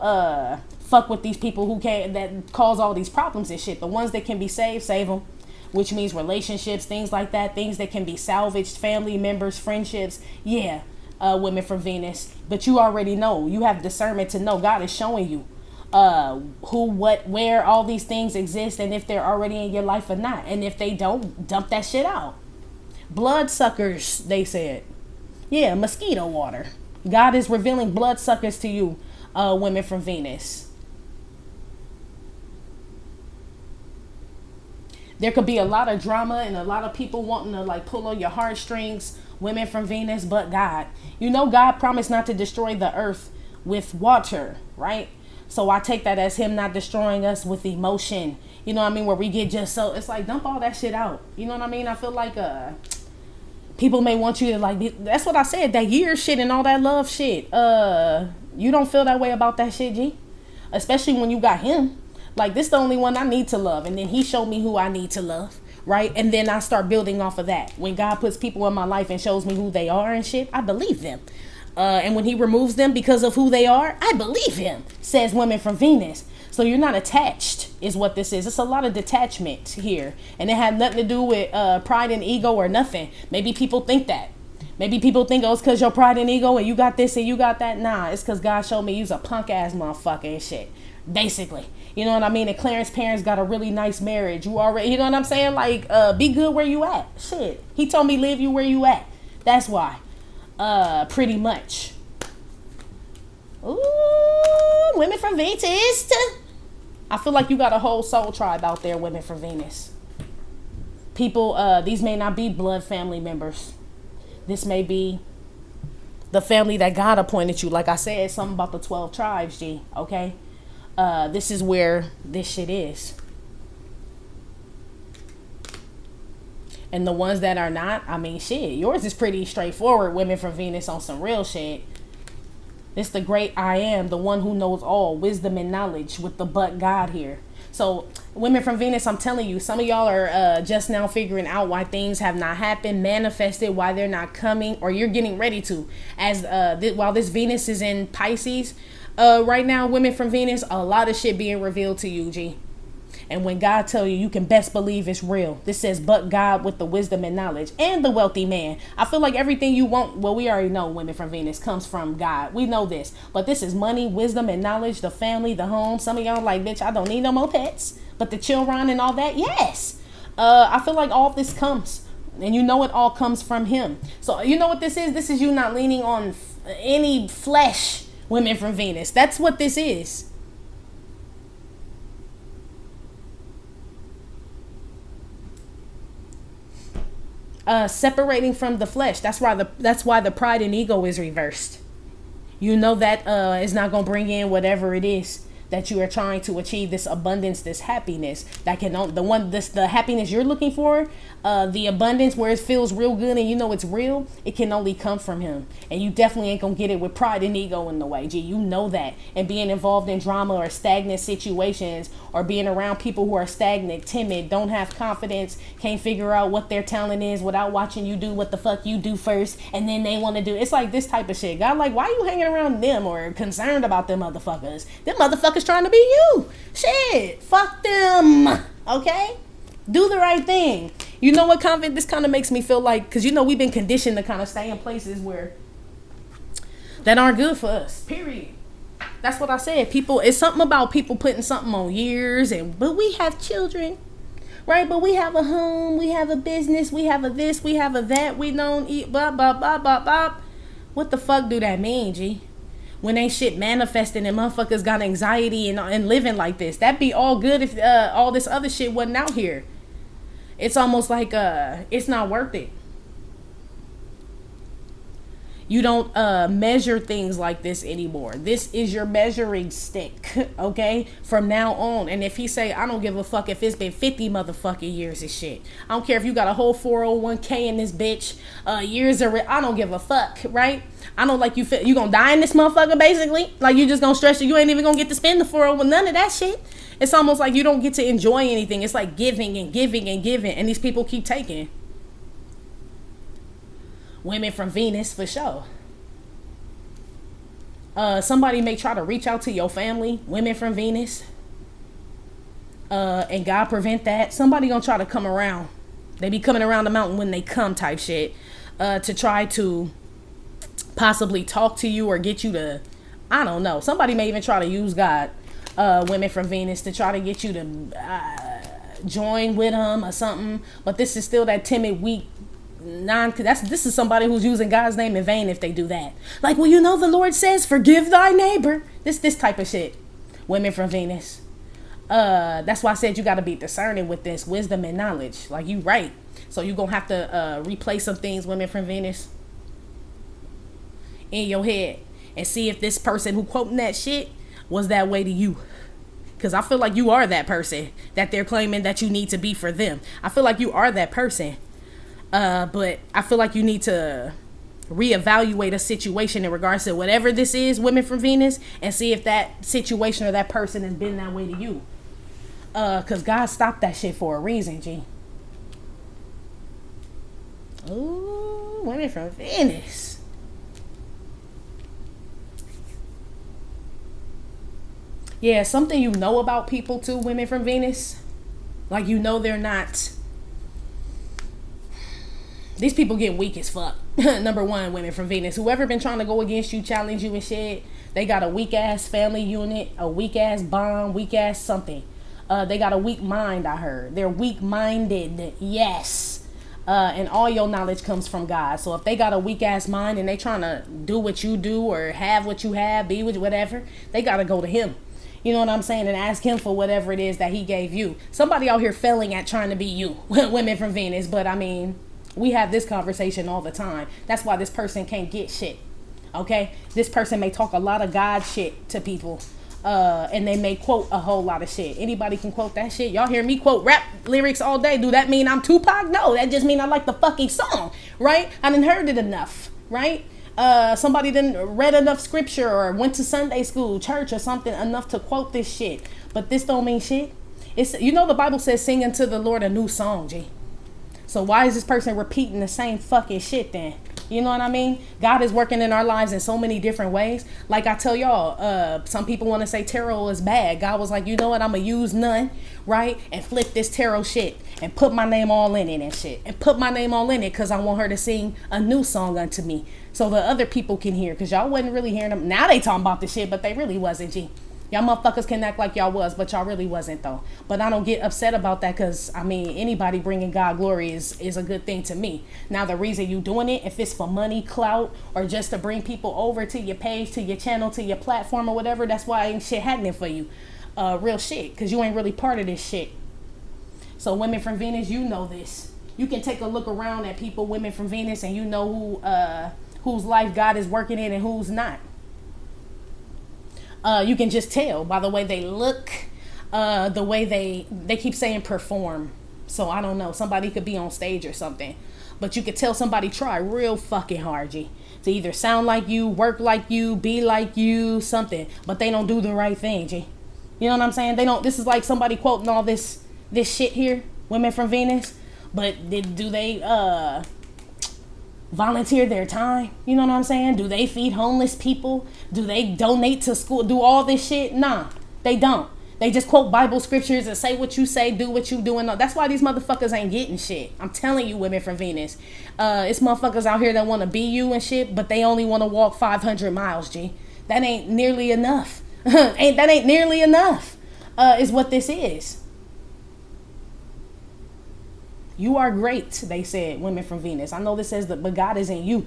fuck with these people who can that cause all these problems and shit. The ones that can be saved, save them. Which means relationships, things like that. Things that can be salvaged, family members, friendships. Yeah, women from Venus. But you already know. You have discernment to know. God is showing you who, what, where all these things exist and if they're already in your life or not. And if they don't, dump that shit out. Bloodsuckers, they said. Yeah, mosquito water. God is revealing bloodsuckers to you, women from Venus. There could be a lot of drama and a lot of people wanting to like pull on your heartstrings, women from Venus, but God. You know God promised not to destroy the earth with water, right? So I take that as him not destroying us with emotion. You know what I mean? Where we get just so, it's like, dump all that shit out. You know what I mean? I feel like people may want you to like, that's what I said, that year shit and all that love shit. You don't feel that way about that shit, G? Especially when you got him. Like, this the only one I need to love. And then he showed me who I need to love, right? And then I start building off of that. When God puts people in my life and shows me who they are and shit, I believe them. And when he removes them because of who they are, I believe him, says women from Venus. So you're not attached is what this is. It's a lot of detachment here. And it had nothing to do with pride and ego or nothing. Maybe people think that. Maybe people think, oh, it's because your pride and ego and you got this and you got that. Nah, it's because God showed me you's a punk ass motherfucker and shit. Basically. You know what I mean? And Clarence's parents got a really nice marriage. You already, you know what I'm saying? Like, be good where you at. Shit. He told me live you where you at. That's why. Pretty much. Ooh, women from Venus. I feel like you got a whole soul tribe out there, women from Venus. People, these may not be blood family members. This may be the family that God appointed you. Like I said, something about the 12 tribes, G. Okay? This is where this shit is. And the ones that are not, I mean, shit, yours is pretty straightforward, women from Venus on some real shit. This the great I am, the one who knows all, wisdom and knowledge with the but God here. So women from Venus, I'm telling you, some of y'all are just now figuring out why things have not happened, manifested, why they're not coming, or you're getting ready to. As while this Venus is in Pisces, right now, women from Venus, a lot of shit being revealed to you, G. And when God tell you, you can best believe it's real. This says, but God with the wisdom and knowledge and the wealthy man. I feel like everything you want, well, we already know women from Venus comes from God. We know this. But this is money, wisdom, and knowledge, the family, the home. Some of y'all like, bitch, I don't need no more pets. But the children and all that, yes. I feel like all of this comes. And you know it all comes from him. So you know what this is? This is you not leaning on any flesh, women from Venus. That's what this is. Separating from the flesh. That's why the pride and ego is reversed. You know that is not going to bring in whatever it is that you are trying to achieve, this abundance, this happiness that can the happiness you're looking for, the abundance where it feels real good and you know it's real, it can only come from him. And you definitely ain't gonna get it with pride and ego in the way. Gee, you know that. And being involved in drama or stagnant situations, or being around people who are stagnant, timid, don't have confidence, can't figure out what their talent is without watching you do what the fuck you do first, and then they want to do, it's like this type of shit. God, like, why are you hanging around them or concerned about them motherfuckers? Them motherfuckers trying to be you. Shit, fuck them. Okay, do the right thing. You know what, Convent, this kind of makes me feel like, because you know we've been conditioned to kind of stay in places where that aren't good for us, period. That's what I said. People, it's something about people putting something on years, but we have children, right? But we have a home, we have a business, we have a this, we have a that, we don't eat, blah, blah, blah, blah, blah. What the fuck do that mean, G? When ain't shit manifesting and motherfuckers got anxiety and living like this. That'd be all good if all this other shit wasn't out here. It's almost like it's not worth it. You don't measure things like this anymore. This is your measuring stick, okay? From now on. And if he say, I don't give a fuck if it's been 50 motherfucking years of shit. I don't care if you got a whole 401k in this bitch. Years of I don't give a fuck, right? I don't like you feel you gonna die in this motherfucker, basically. Like you just gonna stress you ain't even gonna get to spend the 401, none of that shit. It's almost like you don't get to enjoy anything. It's like giving and giving and giving. And these people keep taking. Women from Venus, for sure. Somebody may try to reach out to your family, women from Venus. And God prevent that. Somebody gonna try to come around. They be coming around the mountain when they come type shit. To try to possibly talk to you or get you to, I don't know. Somebody may even try to use God, women from Venus, to try to get you to join with them or something. But this is still that timid, weak, this is somebody who's using God's name in vain if they do that. Like, well, you know the Lord says, forgive thy neighbor. This type of shit. Women from Venus. That's why I said you got to be discerning with this wisdom and knowledge. Like, you right. So you gonna have to replay some things, women from Venus, in your head and see if this person who quoting that shit was that way to you. Because I feel like you are that person that they're claiming that you need to be for them. I feel like you are that person. But I feel like you need to reevaluate a situation in regards to whatever this is, women from Venus, and see if that situation or that person has been that way to you. Because God stopped that shit for a reason, G. Ooh, women from Venus. Yeah, something you know about people too, women from Venus. Like, you know they're not... These people get weak as fuck. Number one, women from Venus. Whoever been trying to go against you, challenge you and shit, they got a weak ass family unit, a weak ass bond, weak ass something. They got a weak mind, I heard. They're weak minded, yes. And all your knowledge comes from God. So if they got a weak ass mind and they trying to do what you do or have what you have, be with whatever, they got to go to him. You know what I'm saying? And ask him for whatever it is that he gave you. Somebody out here failing at trying to be you, women from Venus. But I mean... we have this conversation all the time. That's why this person can't get shit. Okay? This person may talk a lot of God shit to people. And they may quote a whole lot of shit. Anybody can quote that shit. Y'all hear me quote rap lyrics all day. Do that mean I'm Tupac? No, that just mean I like the fucking song, right? I done heard it enough, right? Somebody done read enough scripture or went to Sunday school, church or something enough to quote this shit. But this don't mean shit. It's, you know, the Bible says sing unto the Lord a new song, G. So why is this person repeating the same fucking shit then? You know what I mean? God is working in our lives in so many different ways. Like I tell y'all, some people want to say tarot is bad. God was like, you know what? I'm going to use none, right? And flip this tarot shit and put my name all in it and shit. And put my name all in it because I want her to sing a new song unto me so the other people can hear. Because y'all wasn't really hearing them. Now they talking about the shit, but they really wasn't, G. Y'all motherfuckers can act like y'all was, but y'all really wasn't though. But I don't get upset about that because, I mean, anybody bringing God glory is a good thing to me. Now, the reason you doing it, if it's for money, clout, or just to bring people over to your page, to your channel, to your platform or whatever, that's why ain't shit happening for you. Real shit, because you ain't really part of this shit. So women from Venus, you know this. You can take a look around at people, women from Venus, and you know whose life God is working in and who's not. You can just tell by the way they look, the way they keep saying perform. So I don't know, somebody could be on stage or something, but you could tell somebody try real fucking hard, G, to either sound like you, work like you, be like you, something, but they don't do the right thing, G. You know what I'm saying? They don't. This is like somebody quoting all this shit here, women from Venus, but do they volunteer their time? You know what I'm saying? Do they feed homeless people? Do they donate to school? Do all this shit? Nah, they don't. They just quote Bible scriptures and say what you say, do what you do. And that's why these motherfuckers ain't getting shit. I'm telling you, women from Venus. It's motherfuckers out here that want to be you and shit, but they only want to walk 500 miles, G. That ain't nearly enough. That ain't nearly enough, is what this is. You are great, they said, women from Venus. I know this says that, but God is in you.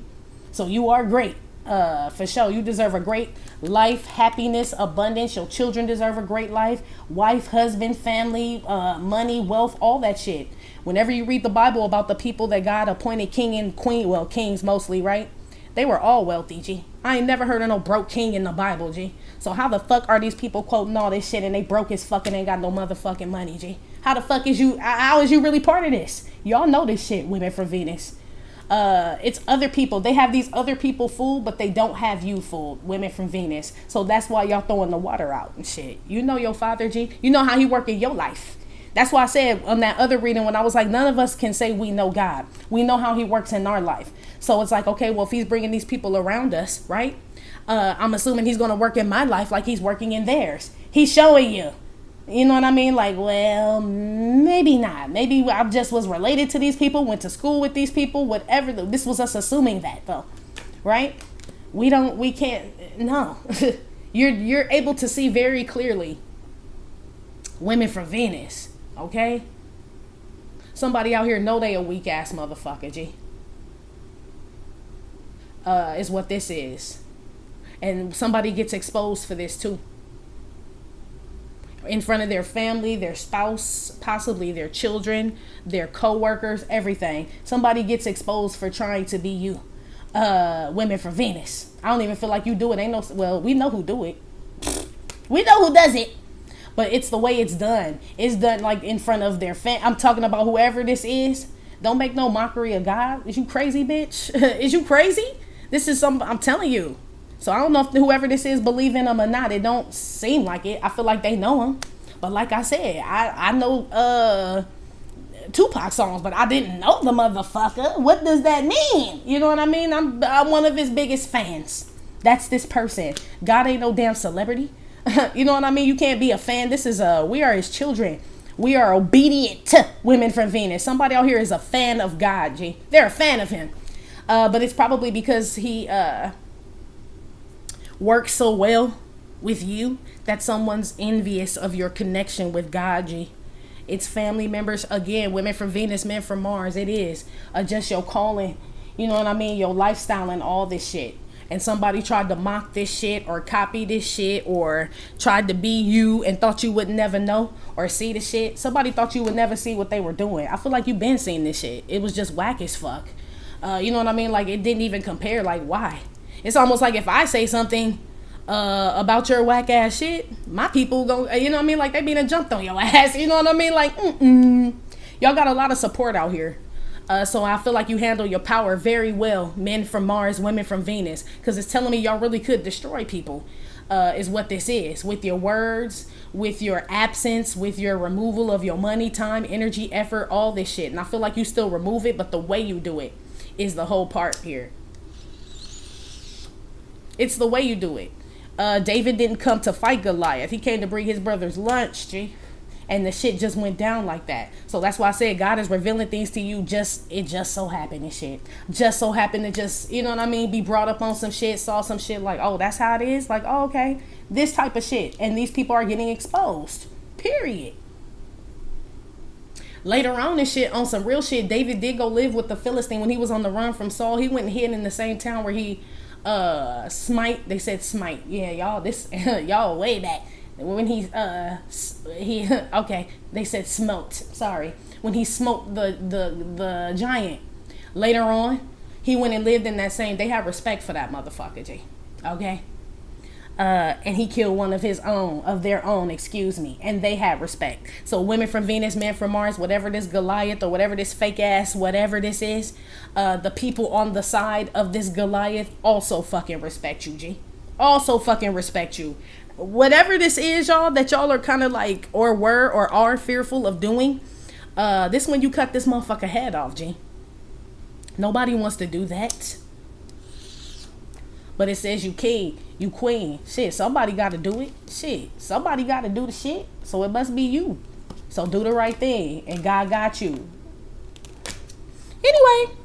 So you are great. For sure. You deserve a great life, happiness, abundance. Your children deserve a great life. Wife, husband, family, money, wealth, all that shit. Whenever you read the Bible about the people that God appointed king and queen, well, kings mostly, right? They were all wealthy, G. I ain't never heard of no broke king in the Bible, G. So how the fuck are these people quoting all this shit and they broke as fucking ain't got no motherfucking money, G? How the fuck is you, how is you really part of this? Y'all know this shit, women from Venus. It's other people. They have these other people fooled, but they don't have you fooled, women from Venus. So that's why y'all throwing the water out and shit. You know your father, G. You know how he work in your life. That's why I said on that other reading when I was like, none of us can say we know God. We know how he works in our life. So it's like, okay, well, if he's bringing these people around us, right? I'm assuming he's going to work in my life like he's working in theirs. He's showing you. You know what I mean? Like, well, maybe not. Maybe I just was related to these people, went to school with these people, whatever. This was us assuming that, though, right? We can't, no. You're able to see very clearly women from Venus, okay? Somebody out here know they a weak ass motherfucker, G. Is what this is. And somebody gets exposed for this too. In front of their family, their spouse, possibly their children, their co-workers, everything. Somebody gets exposed for trying to be you. Women from Venus. I don't even feel like you do it. Well, we know who do it. We know who does it. But it's the way it's done. It's done like in front of their I'm talking about whoever this is. Don't make no mockery of God. Is you crazy, bitch? Is you crazy? This is I'm telling you. So I don't know if whoever this is believe in him or not. It don't seem like it. I feel like they know him. But like I said, I know Tupac songs, but I didn't know the motherfucker. What does that mean? You know what I mean? I'm one of his biggest fans. That's this person. God ain't no damn celebrity. You know what I mean? You can't be a fan. This is we are his children. We are obedient to women from Venus. Somebody out here is a fan of God, G. They're a fan of him. But it's probably because he works so well with you that someone's envious of your connection with God, G. It's family members, again, women from Venus, men from Mars. It is just your calling, you know what I mean, your lifestyle and all this shit. And somebody tried to mock this shit or copy this shit or tried to be you and thought you would never know or see the shit. Somebody thought you would never see what they were doing. I feel like you've been seeing this shit. It was just whack as fuck. You know what I mean? Like, it didn't even compare. Like, why? It's almost like if I say something, about your whack ass shit, my people go, you know what I mean? Like, they been jumped on your ass, you know what I mean? Like, y'all got a lot of support out here. So I feel like you handle your power very well, men from Mars, women from Venus, because it's telling me y'all really could destroy people, is what this is, with your words, with your absence, with your removal of your money, time, energy, effort, all this shit. And I feel like you still remove it, but the way you do it is the whole part here. It's the way you do it. David didn't come to fight Goliath. He came to bring his brother's lunch, G. And the shit just went down like that. So that's why I said God is revealing things to you. It just so happened and shit. Just so happened to just, you know what I mean, be brought up on some shit, saw some shit like, oh, that's how it is? Like, oh, okay. This type of shit. And these people are getting exposed. Period. Later on and shit, on some real shit, David did go live with the Philistine when he was on the run from Saul. He went and hid in the same town where he smite. They said smite. Yeah, y'all, this y'all way back. When he okay, they said smote. Sorry. When he smoked the giant. Later on, he went and lived in that same. They had respect for that motherfucker, G. Okay. And he killed one of their own, excuse me, and they had respect. So women from Venus, men from Mars, whatever this Goliath or whatever this fake ass, whatever this is, the people on the side of this Goliath also fucking respect you, G. Also fucking respect you. Whatever this is, y'all, that y'all are kind of like, or were, or are fearful of doing, this when you cut this motherfucker head off, G. Nobody wants to do that. But it says you king, you queen. Shit, somebody got to do it. Shit, somebody got to do the shit. So it must be you. So do the right thing, and God got you. Anyway,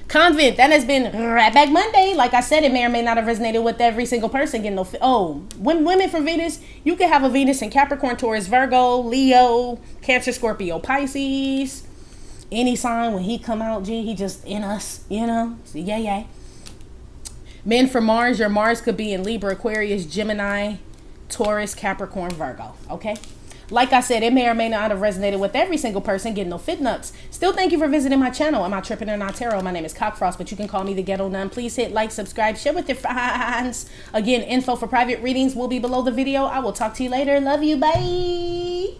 Convent, that has been right back Monday. Like I said, it may or may not have resonated with every single person getting women from Venus, you can have a Venus in Capricorn, Taurus, Virgo, Leo, Cancer, Scorpio, Pisces. Any sign when he come out, G, he just in us, you know? So yeah. Men from Mars, your Mars could be in Libra, Aquarius, Gemini, Taurus, Capricorn, Virgo. Okay? Like I said, it may or may not have resonated with every single person getting no fit nuts. Still, thank you for visiting my channel. Am I tripping or not tarot? My name is Cockfrost, but you can call me the Ghetto Nun. Please hit like, subscribe, share with your friends. Again, info for private readings will be below the video. I will talk to you later. Love you. Bye.